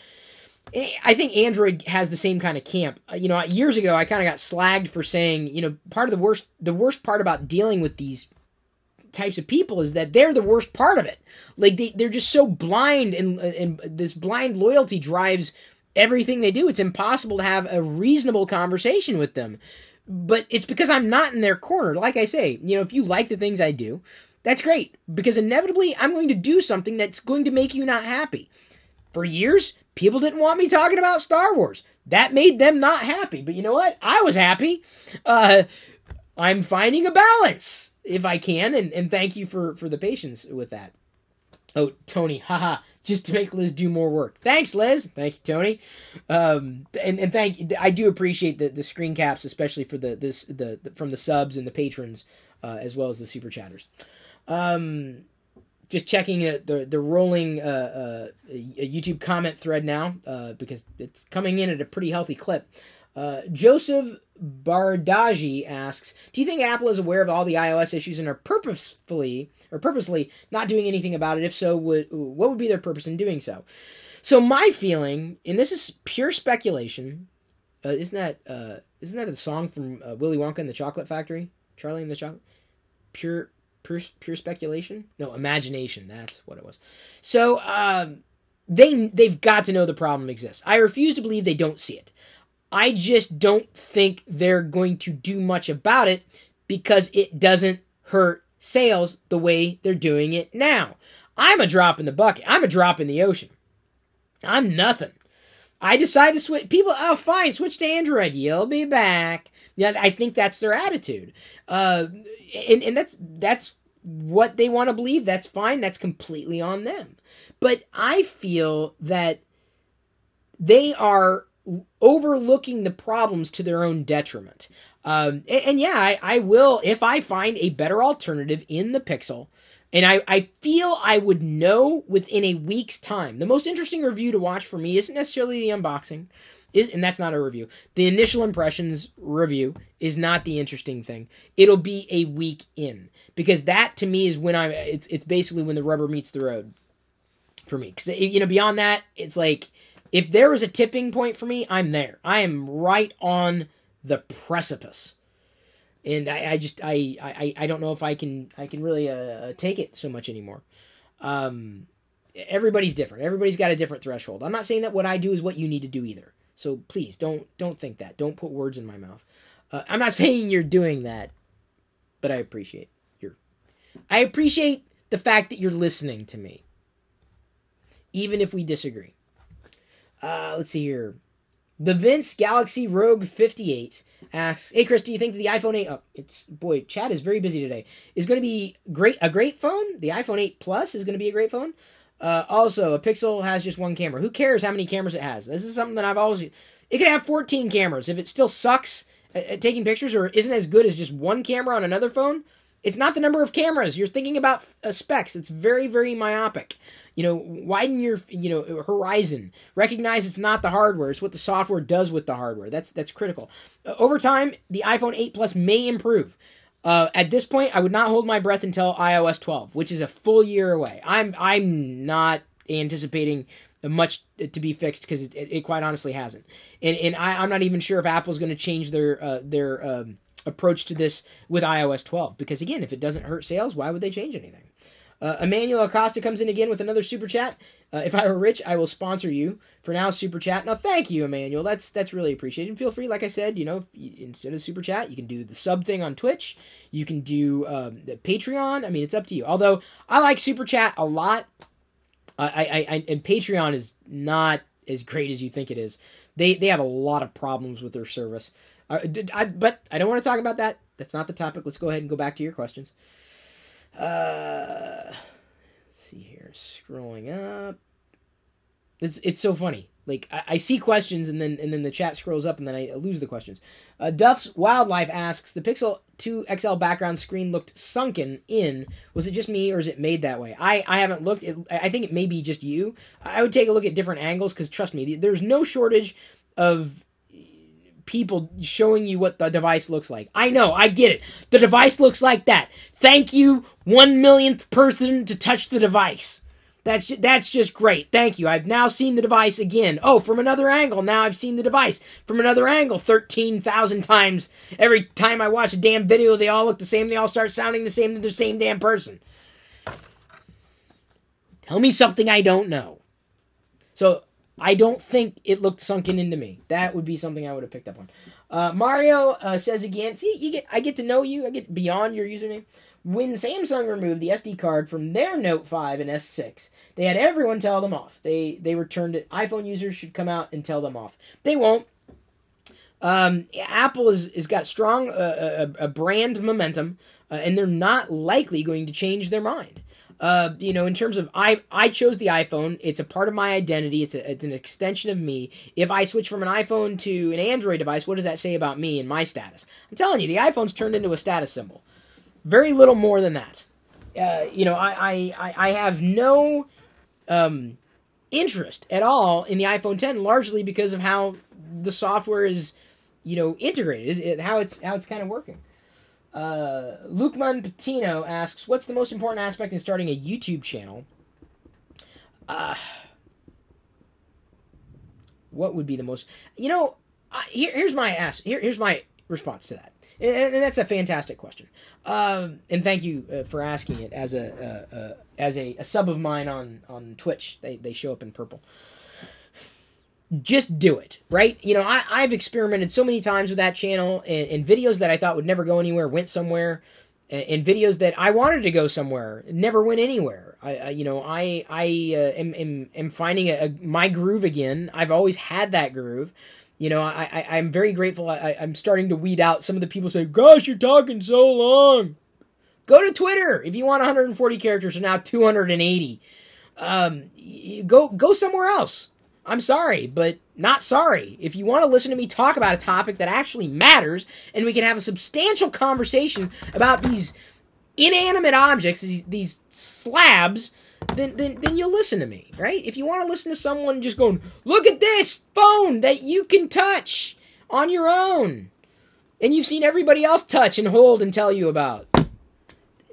I think Android has the same kind of camp. You know, years ago, I kind of got slagged for saying, you know, part of the worst part about dealing with these types of people is that they're the worst part of it. Like, they're just so blind, and this blind loyalty drives everything they do. It's impossible to have a reasonable conversation with them. But it's because I'm not in their corner. Like I say, if you like the things I do, that's great. Because inevitably, I'm going to do something that's going to make you not happy. For years, people didn't want me talking about Star Wars. That made them not happy. But you know what? I was happy. I'm finding a balance if I can. And thank you for the patience with that. Oh, Tony, haha. Just to make Liz do more work. Thanks, Liz. Thank you, Tony. And I do appreciate the screen caps, especially for the from the subs and the patrons, as well as the super chatters. Just checking the rolling YouTube comment thread now, because it's coming in at a pretty healthy clip. Joseph Bardaji asks, do you think Apple is aware of all the iOS issues and are purposely not doing anything about it? If so, what would be their purpose in doing so? So my feeling, and this is pure speculation, isn't that a song from Willy Wonka and the Chocolate Factory? Charlie and the Chocolate? Pure speculation? No, imagination. That's what it was. So they've got to know the problem exists. I refuse to believe they don't see it. I just don't think they're going to do much about it because it doesn't hurt sales the way they're doing it now. I'm a drop in the bucket. I'm a drop in the ocean. I'm nothing. I decide to switch. People, oh, fine, switch to Android. You'll be back. Yeah, I think that's their attitude. And that's what they want to believe. That's fine. That's completely on them. But I feel that they are overlooking the problems to their own detriment. And yeah, I will, if I find a better alternative in the Pixel, and I feel I would know within a week's time. The most interesting review to watch for me isn't necessarily the unboxing, and that's not a review. The initial impressions review is not the interesting thing. It'll be a week in, because that to me is when it's basically when the rubber meets the road for me. Because beyond that, it's like, if there was a tipping point for me, I'm there. I am right on the precipice, and I don't know if I can really take it so much anymore. Everybody's different. Everybody's got a different threshold. I'm not saying that what I do is what you need to do either. So please don't think that. Don't put words in my mouth. I'm not saying you're doing that, but I appreciate the fact that you're listening to me, even if we disagree. Let's see here. The Vince Galaxy Rogue 58 asks, hey Chris, do you think the iPhone 8, chat is very busy today, is going to be a great phone? The iPhone 8 Plus is going to be a great phone? Also, a Pixel has just one camera. Who cares how many cameras it has? This is something that it could have 14 cameras. If it still sucks at taking pictures or isn't as good as just one camera on another phone, it's not the number of cameras. You're thinking about specs. It's very, very myopic. Widen your, horizon. Recognize it's not the hardware. It's what the software does with the hardware. That's critical. Over time, the iPhone 8 Plus may improve. At this point, I would not hold my breath until iOS 12, which is a full year away. I'm not anticipating much to be fixed because it quite honestly hasn't. And I'm not even sure if Apple's going to change their approach to this with iOS 12. Because again, if it doesn't hurt sales, why would they change anything? Emmanuel Acosta comes in again with another super chat. If I were rich, I will sponsor you. For now, super chat. Now, thank you, Emmanuel. That's really appreciated. And feel free, like I said, instead of super chat, you can do the sub thing on Twitch. You can do the Patreon. I mean, it's up to you. Although I like super chat a lot, and Patreon is not as great as you think it is. They have a lot of problems with their service. But I don't want to talk about that. That's not the topic. Let's go ahead and go back to your questions. Let's see here. Scrolling up. It's so funny. Like I see questions and then the chat scrolls up and then I lose the questions. Duff's Wildlife asks, the Pixel 2 XL background screen looked sunken in. Was it just me or is it made that way? I haven't looked. I think it may be just you. I would take a look at different angles because trust me, there's no shortage of people showing you what the device looks like. I know, I get it. The device looks like that. Thank you, 1 millionth person to touch the device. That's just great. Thank you. I've now seen the device again. Oh, from another angle. Now I've seen the device from another angle 13,000 times. Every time I watch a damn video, they all look the same. They all start sounding the same. They're the same damn person. Tell me something I don't know. So I don't think it looked sunken into me. That would be something I would have picked up on. Mario says again, see, I get to know you. I get beyond your username. When Samsung removed the SD card from their Note 5 and S6, they had everyone tell them off. They returned it. iPhone users should come out and tell them off. They won't. Apple is got strong brand momentum, and they're not likely going to change their mind. In terms of I chose the iPhone. It's a part of my identity. It's an extension of me. If I switch from an iPhone to an Android device, what does that say about me and my status? I'm telling you, the iPhone's turned into a status symbol. Very little more than that. I have no interest at all in the iPhone 10, largely because of how the software is, integrated, how it's kind of working. Lukman Patino asks, what's the most important aspect in starting a YouTube channel? What would be the most... here's my response to that. And that's a fantastic question. And thank you for asking it as a sub of mine on Twitch. They show up in purple. Just do it, right? I've experimented so many times with that channel, and videos that I thought would never go anywhere went somewhere, and videos that I wanted to go somewhere never went anywhere. I am finding my groove again. I've always had that groove. I'm very grateful. I'm starting to weed out some of the people say, gosh, you're talking so long. Go to Twitter if you want 140 characters, so now 280. Go somewhere else. I'm sorry, but not sorry. If you want to listen to me talk about a topic that actually matters, and we can have a substantial conversation about these inanimate objects, these slabs, then you'll listen to me, right? If you want to listen to someone just going, look at this phone that you can touch on your own, and you've seen everybody else touch and hold and tell you about,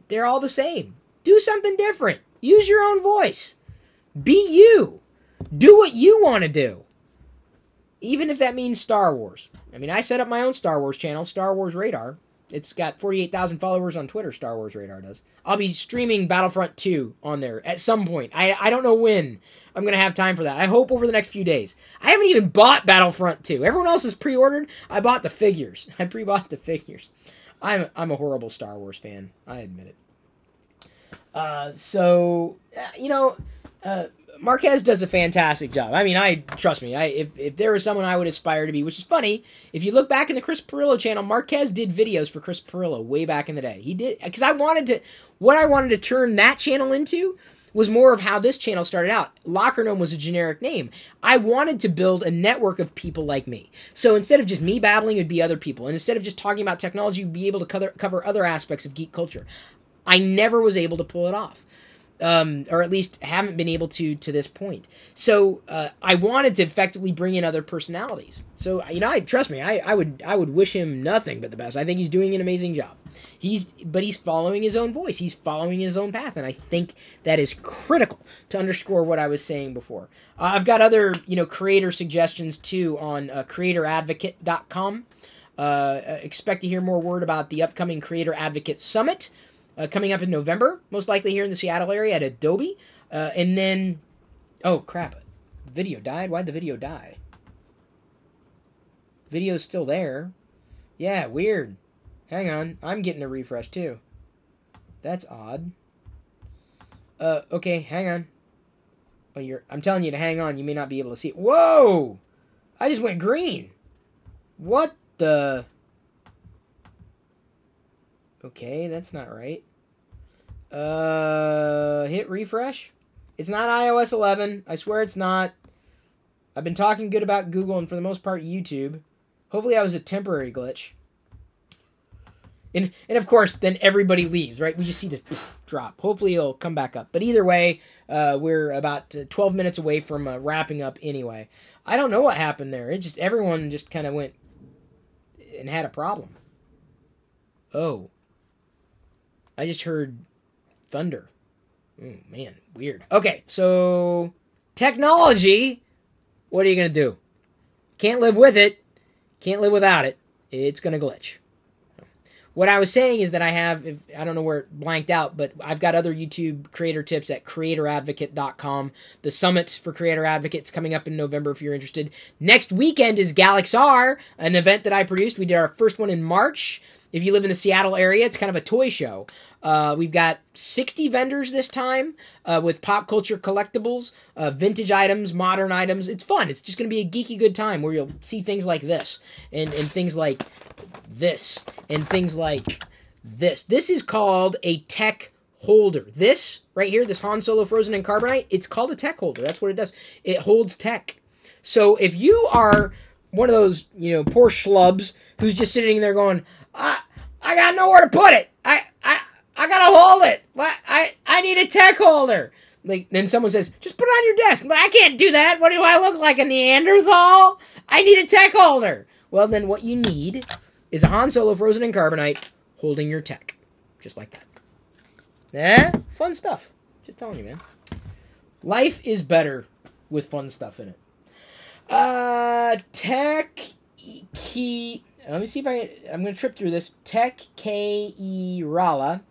they're all the same. Do something different. Use your own voice. Be you. Do what you want to do. Even if that means Star Wars. I mean, I set up my own Star Wars channel, Star Wars Radar. It's got 48,000 followers on Twitter, Star Wars Radar does. I'll be streaming Battlefront 2 on there at some point. I don't know when I'm going to have time for that. I hope over the next few days. I haven't even bought Battlefront 2. Everyone else has pre-ordered. I bought the figures. I pre-bought the figures. I'm a horrible Star Wars fan. I admit it. Marquez does a fantastic job. I mean, trust me, if there was someone I would aspire to be, which is funny, if you look back in the Chris Pirillo channel, Marquez did videos for Chris Pirillo way back in the day. He did, because what I wanted to turn that channel into was more of how this channel started out. LockerGnome was a generic name. I wanted to build a network of people like me. So instead of just me babbling, it would be other people. And instead of just talking about technology, you'd be able to cover other aspects of geek culture. I never was able to pull it off. Or at least haven't been able to this point. So I wanted to effectively bring in other personalities. So trust me, I would wish him nothing but the best. I think he's doing an amazing job. But he's following his own voice. He's following his own path, and I think that is critical to underscore what I was saying before. I've got other creator suggestions too on creatoradvocate.com. Expect to hear more word about the upcoming Creator Advocate Summit. Coming up in November, most likely here in the Seattle area at Adobe. And then... Oh, crap. The video died? Why'd the video die? Video's still there. Yeah, weird. Hang on. I'm getting a refresh, too. That's odd. Okay, hang on. Oh, I'm telling you to hang on. You may not be able to see it. Whoa! I just went green. What the... Okay, that's not right. Hit refresh. It's not iOS 11. I swear it's not. I've been talking good about Google and for the most part YouTube. Hopefully that was a temporary glitch. And of course, then everybody leaves, right? We just see this drop. Hopefully it'll come back up. But either way, we're about 12 minutes away from wrapping up anyway. I don't know what happened there. Everyone just kind of went and had a problem. Oh. I just heard thunder. Oh, man, weird. Okay, so technology, what are you going to do? Can't live with it. Can't live without it. It's going to glitch. what I was saying is that I have, I don't know where it blanked out, but I've got other YouTube creator tips at creatoradvocate.com. The Summit for Creator Advocates coming up in November if you're interested. Next weekend is GalaxR, an event that I produced. We did our first one in March. If you live in the Seattle area, it's kind of a toy show. We've got 60 vendors this time with pop culture collectibles, vintage items, modern items. It's fun. It's just going to be a geeky good time where you'll see things like this and things like this and things like this. This is called a tech holder. This right here, this Han Solo Frozen in Carbonite, it's called a tech holder. That's what it does. It holds tech. So if you are one of those, poor schlubs who's just sitting there going, I got nowhere to put it. I gotta hold it. I need a tech holder. Like, then someone says, just put it on your desk. I can't do that. What do I look like, a Neanderthal? I need a tech holder. Well, then what you need is a Han Solo Frozen in Carbonite holding your tech. Just like that. Fun stuff. Just telling you, man. Life is better with fun stuff in it. Tech key. Let me see if I'm going to trip through this. Tech K.E. Rala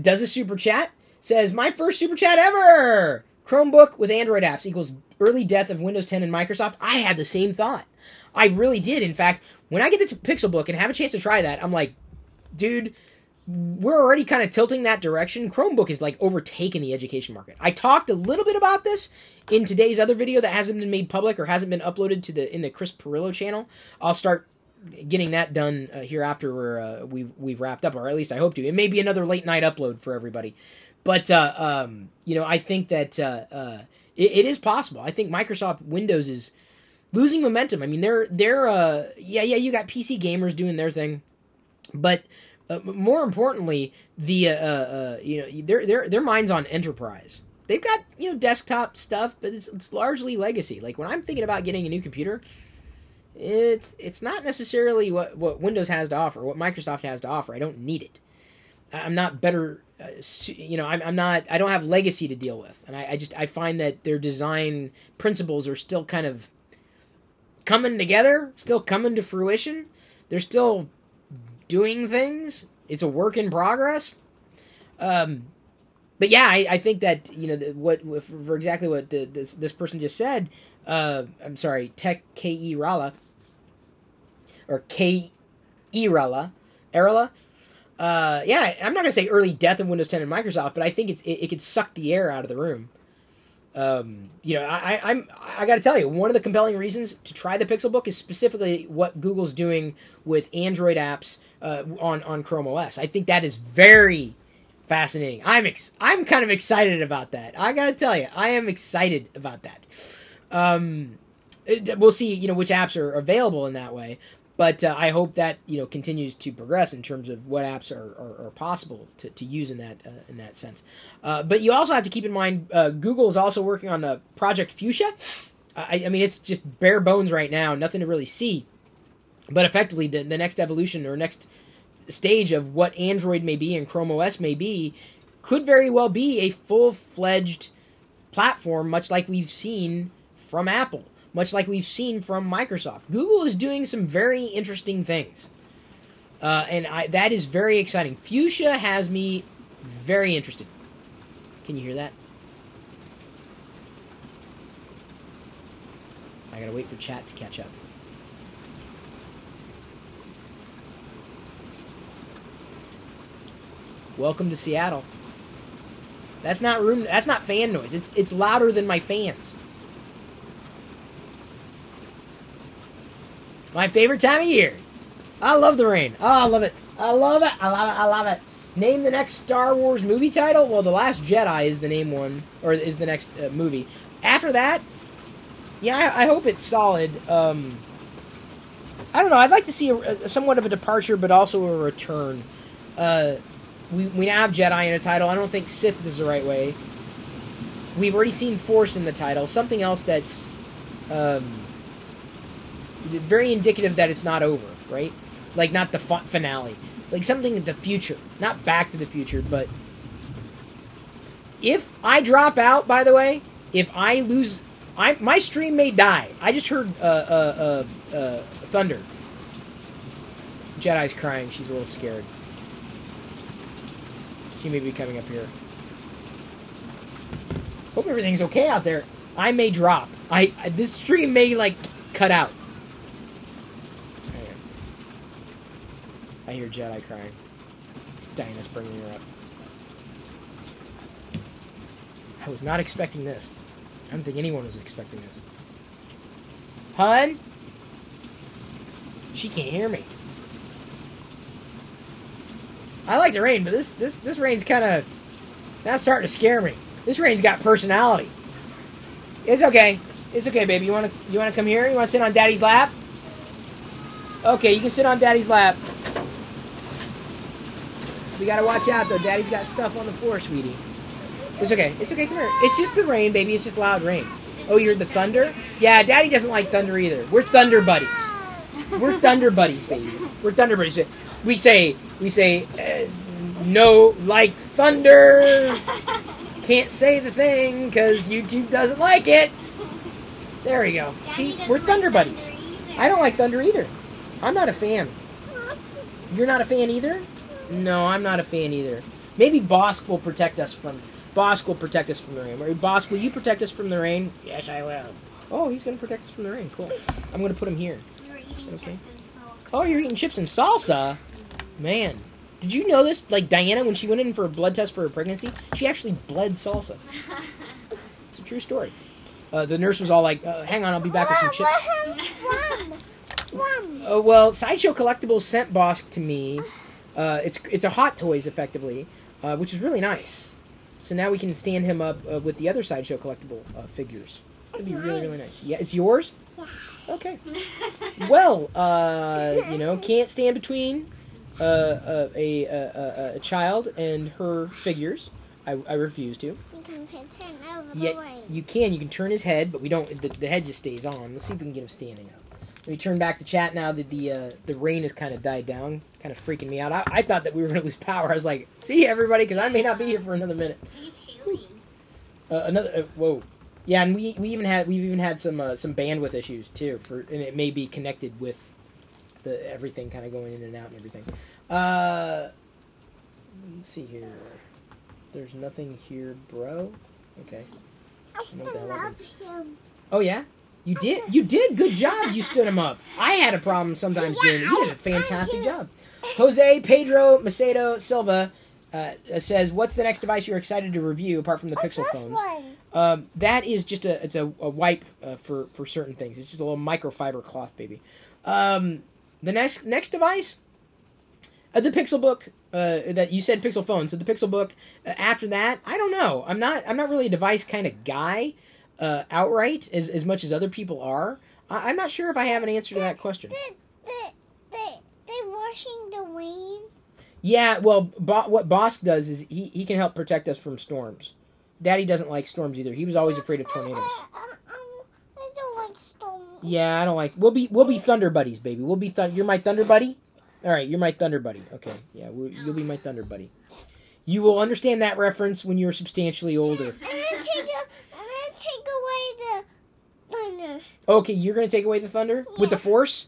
does a super chat. Says, my first super chat ever! Chromebook with Android apps equals early death of Windows 10 and Microsoft. I had the same thought. I really did. In fact, when I get the Pixelbook and have a chance to try that, I'm like, dude, we're already kind of tilting that direction. Chromebook is like overtaken the education market. I talked a little bit about this in today's other video that hasn't been made public or hasn't been uploaded to in the Chris Pirillo channel. I'll start getting that done here after we've wrapped up, or at least I hope to. It may be another late night upload for everybody, but I think that it is possible. I think Microsoft Windows is losing momentum. I mean, they're you got PC gamers doing their thing, but more importantly, their mind's on enterprise. They've got desktop stuff, but it's largely legacy. Like when I'm thinking about getting a new computer, it's not necessarily what Windows has to offer, what Microsoft has to offer. I don't need it. I'm not better, I don't have legacy to deal with. And I find that their design principles are still kind of coming together, still coming to fruition. They're still doing things. It's a work in progress. But yeah, I think that, for exactly what this person just said, I'm sorry, Tech K.E. Rala, or K.E. Rala, Erla. Yeah, I'm not going to say early death of Windows 10 and Microsoft, but I think it could suck the air out of the room. I got to tell you, one of the compelling reasons to try the Pixelbook is specifically what Google's doing with Android apps on Chrome OS. I think that is very fascinating. I'm kind of excited about that. I got to tell you, I am excited about that. We'll see, which apps are available in that way. But I hope that continues to progress in terms of what apps are possible to use in that sense. But you also have to keep in mind Google is also working on Project Fuchsia. I mean, it's just bare bones right now, nothing to really see. But effectively, the next evolution or next stage of what Android may be and Chrome OS may be could very well be a full-fledged platform, much like we've seen from Apple. Much like we've seen from Microsoft. Google is doing some very interesting things. And that is very exciting. Fuchsia has me very interested. Can you hear that? I gotta wait for chat to catch up. Welcome to Seattle. That's not fan noise. It's louder than my fans. My favorite time of year. I love the rain. Oh, I love it. I love it. I love it. I love it. Name the next Star Wars movie title? Well, The Last Jedi is the name one, or is the next movie. After that, yeah, I hope it's solid. I don't know. I'd like to see somewhat of a departure, but also a return. We now have Jedi in a title. I don't think Sith is the right way. We've already seen Force in the title. Something else that's very indicative that it's not over, right? Like, not the finale. Like, something in the future. Not Back to the Future, but... If I drop out, by the way, if I lose... my stream may die. I just heard thunder. Jedi's crying. She's a little scared. She may be coming up here. Hope everything's okay out there. I may drop. This stream may, like, cut out. I hear Jedi crying. Diana's bringing her up. I was not expecting this. I don't think anyone was expecting this. Hun? She can't hear me. I like the rain, but this rain's kind of not starting to scare me. This rain's got personality. It's okay. It's okay, baby. You wanna come here? You wanna sit on Daddy's lap? Okay, you can sit on Daddy's lap. We gotta watch out though. Daddy's got stuff on the floor, sweetie. It's okay. It's okay. Come here. It's just the rain, baby. It's just loud rain. Oh, you're the thunder? Yeah, Daddy doesn't like thunder either. We're thunder buddies. We're thunder buddies, baby. We're thunder buddies. We say, no, like thunder. Can't say the thing because YouTube doesn't like it. There we go. See, we're thunder buddies. I don't like thunder either. I'm not a fan. You're not a fan either? No, I'm not a fan either. Maybe Bosk will protect us from the rain. Or Bosk, will you protect us from the rain? Yes, I will. Oh, he's going to protect us from the rain. Cool. I'm going to put him here. You're eating chips and salsa. Oh, you're eating chips and salsa? Man. Did you know this? Like, Diana, when she went in for a blood test for her pregnancy, she actually bled salsa. It's a true story. The nurse was all like, hang on, I'll be back with some chips. Well, Sideshow Collectibles sent Bosk to me. It's a Hot Toys, effectively, which is really nice. So now we can stand him up with the other Sideshow Collectible figures. It'd be really, really nice. Yeah, it's yours? Yeah. Okay. Well, you know, can't stand between a child and her figures. I refuse to. You can turn over the way. You can turn his head, but we don't. The head just stays on. Let's see if we can get him standing up. Let me turn back to chat now that the rain has kind of died down, kind of freaking me out. I thought that we were going to lose power. I was like, see everybody, because I may not be here for another minute. It's hailing. Whoa. Yeah, and we've even had some bandwidth issues too, and it may be connected with the everything kind of going in and out and everything. Let's see here. There's nothing here, bro. Okay. I stood up him. Oh yeah, you did. Good job. You stood him up. I had a problem sometimes doing it. You did a fantastic job. Jose Pedro Macedo Silva says, "What's the next device you're excited to review apart from the Pixel phones?" That is just a wipe for certain things. It's just a little microfiber cloth, baby. The next device, the Pixel Book. That you said Pixel phone, so the Pixel Book. After that, I don't know. I'm not really a device kind of guy, outright as much as other people are. I'm not sure if I have an answer to that question. They washing the rain. Yeah, well, what Bosk does is he can help protect us from storms. Daddy doesn't like storms either. He was always afraid of tornadoes. I don't like storms. Yeah, I don't like. We'll be thunder buddies, baby. We'll be you're my thunder buddy. All right, you're my thunder buddy. Okay, yeah, you'll be my thunder buddy. You will understand that reference when you're substantially older. I'm gonna take away the thunder. Okay, you're gonna take away the thunder with the Force.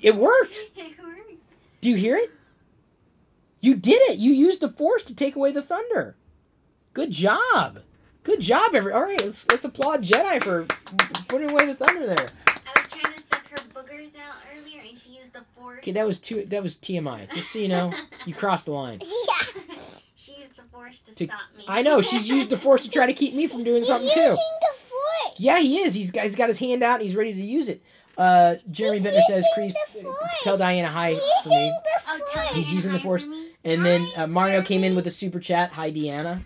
It worked. It worked. Do you hear it? You did it. You used the Force to take away the thunder. Good job. Good job, all right, let's applaud Jedi for putting away the thunder there. I was trying to suck her boogers out earlier, and she used the Force. Okay, that was TMI. Just so you know, you crossed the line. Yeah. She used the Force to stop me. I know, she's used the Force to try to keep me from doing something too. He's using the Force. Yeah, he is. He's got his hand out and he's ready to use it. Jeremy Bittner says, tell Diana hi for me. He's using the Force. And then Mario came in with a super chat. Hi, Diana.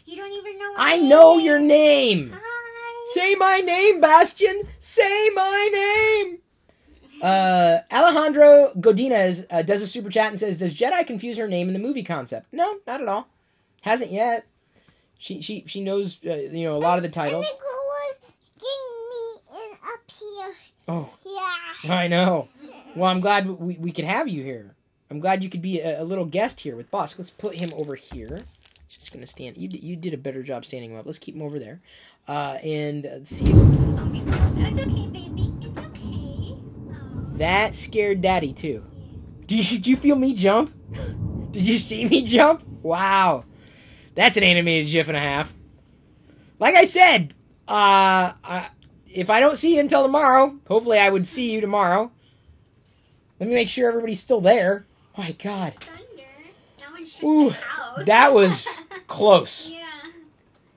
You don't even know I know your name. Hi. Say my name, Bastion. Say my name. Alejandro Godinez does a super chat and says, does Jedi confuse her name in the movie concept? No, not at all. Hasn't yet. She knows a lot of the titles. Up here. Oh. Yeah. I know. Well, I'm glad we could have you here. I'm glad you could be a little guest here with Bosk. Let's put him over here. He's just going to stand. You did a better job standing him up. Let's keep him over there. And see. Oh, it's okay, baby. It's okay. That scared Daddy, too. Did you feel me jump? Did you see me jump? Wow. That's an animated GIF and a half. Like I said, if I don't see you until tomorrow, hopefully I would see you tomorrow. Let me make sure everybody's still there. Oh my God. Ooh, that was close. Yeah.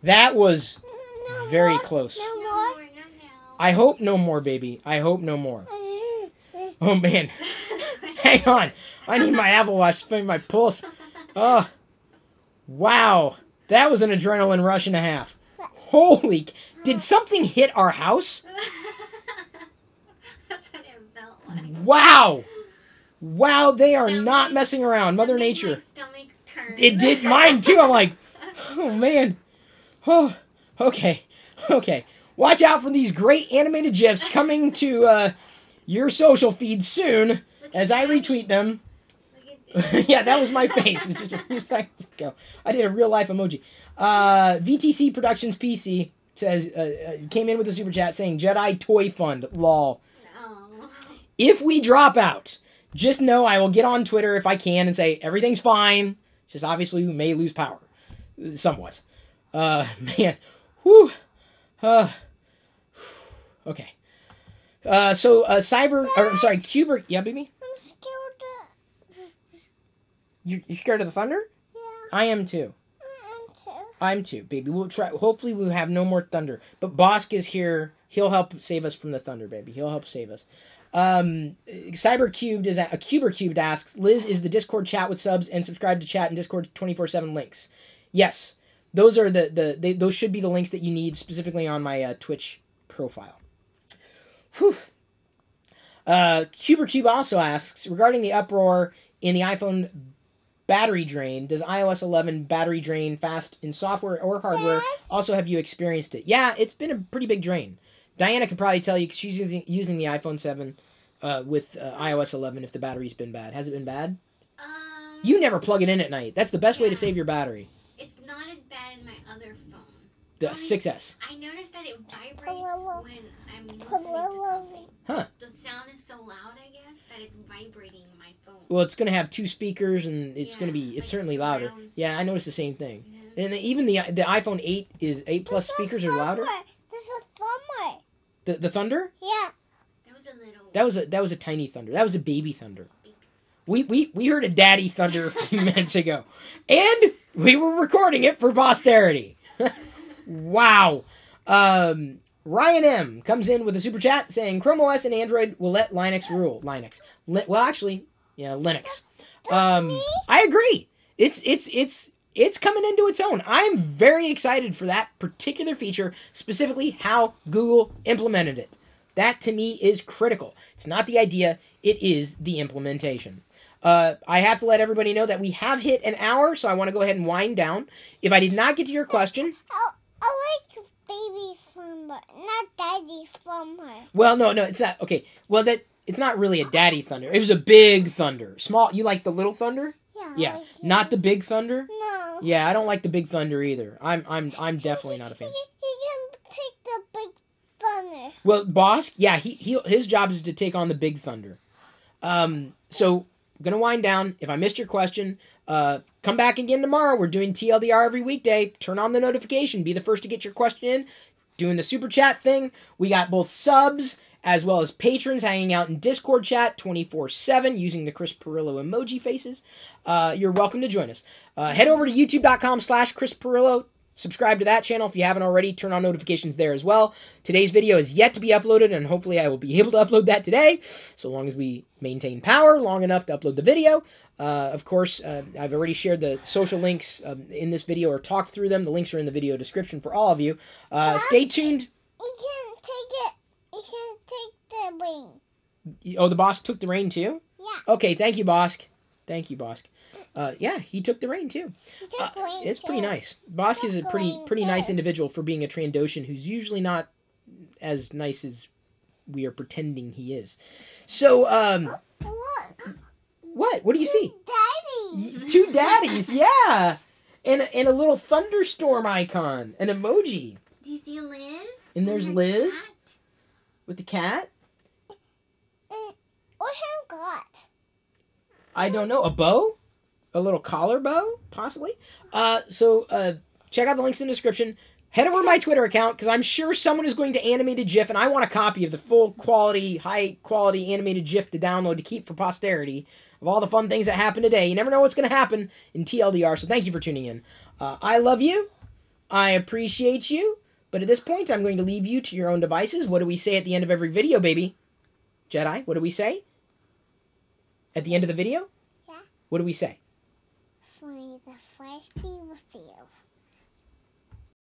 That was No very more? close. No No more? more, not now. I hope no more, baby. I hope no more. Oh, man. Hang on. I need my Apple Watch to find my pulse. Oh, wow. That was an adrenaline rush and a half. Holy... Did something hit our house? That's what it felt like. Wow. Wow, they are not messing around. Mother That made Nature. my stomach turn. It did mine, too. I'm like, oh, man. Oh, okay. Okay. Watch out for these great animated GIFs coming to your social feed soon as I retweet them. Look at Yeah, that was my face. It was just a few seconds ago. I did a real-life emoji. VTC Productions PC says came in with a super chat saying, Jedi Toy Fund, lol. Oh. If we drop out, just know I will get on Twitter if I can and say, everything's fine. It's just obviously we may lose power. Somewhat. Man. Whew. Okay. Cuber. Yeah, baby? I'm scared. You're scared of the thunder? Yeah, I am too. I'm too. I'm too, baby. We'll try. Hopefully we'll have no more thunder. But Bosk is here. He'll help save us from the thunder, baby. He'll help save us. Cybercubed is a Cubercubed asks, Liz, is the Discord chat with subs and subscribe to chat and Discord 24/7 links? Yes. Those are those should be the links that you need specifically on my Twitch profile. Whew. Cubercube also asks, regarding the uproar in the iPhone battery drain, does iOS 11 battery drain fast in software or hardware? Yes. Also, have you experienced it? Yeah, it's been a pretty big drain. Diana could probably tell you because she's using the iPhone 7 with iOS 11 if the battery's been bad. Has it been bad? You never plug it in at night. That's the best way to save your battery. It's not as bad as my other phone. The 6S. I noticed that it vibrates when I'm listening to something. Huh. The sound is so loud, I guess, that it's vibrating my phone. Well, it's going to have 2 speakers, and it's going to be, it's like certainly louder. surround Yeah, I noticed the same thing. And even the iPhone 8 is 8 plus speakers are louder. There's a thunder. The thunder? Yeah. That was a little... That was a tiny thunder. That was a baby thunder. We heard a daddy thunder a few minutes ago. And we were recording it for posterity. Wow. Ryan M. comes in with a super chat saying Chrome OS and Android will let Linux rule. Linux. Linux. I agree. It's coming into its own. I'm very excited for that particular feature, specifically how Google implemented it. That, to me, is critical. It's not the idea, it is the implementation. I have to let everybody know that we have hit an hour, so I want to go ahead and wind down. If I did not get to your question... I like baby thunder, not daddy thunder. Well, no, it's not. Okay, well, it's not really a daddy thunder. It was a big thunder. Small, you like the little thunder? Yeah, Like not the big thunder? No. Yeah, I don't like the big thunder either. I'm definitely not a fan. He can take the big thunder. Well, Bosk, yeah, his job is to take on the big thunder. So gonna wind down. If I missed your question, come back again tomorrow. We're doing TLDR every weekday. Turn on the notification. Be the first to get your question in. Doing the super chat thing. We got both subs as well as patrons hanging out in Discord chat 24/7 using the Chris Pirillo emoji faces. You're welcome to join us. Head over to youtube.com/Chris Pirillo. Subscribe to that channel if you haven't already. Turn on notifications there as well. Today's video is yet to be uploaded, and hopefully I will be able to upload that today, so long as we maintain power long enough to upload the video. Of course, I've already shared the social links in this video or talked through them. The links are in the video description for all of you. Stay tuned. You can take it. You can take the ring. Oh, the Bosk took the reign too? Yeah. Okay, thank you, Bosk. Thank you, Bosk. Yeah, he took the reign too. He took the ring It's pretty too. nice. Bosk is a pretty nice too. individual for being a Trandoshan who's usually not as nice as we are pretending he is. So, Look. what? What do you see? Daddy. 2 daddies, yeah. And a little thunderstorm icon, an emoji. Do you see Liz? And there's her Liz cat? with the cat. what? I don't know. A bow? A little collar bow? Possibly. So check out the links in the description. Head over to my Twitter account, because I'm sure someone is going to animate a GIF, and I want a copy of the full quality, high quality animated GIF to download to keep for posterity of all the fun things that happened today. You never know what's going to happen in TLDR, so thank you for tuning in. I love you. I appreciate you. But at this point, I'm going to leave you to your own devices. What do we say at the end of every video, baby? Jedi, what do we say? At the end of the video? Yeah. What do we say? May the force be with you.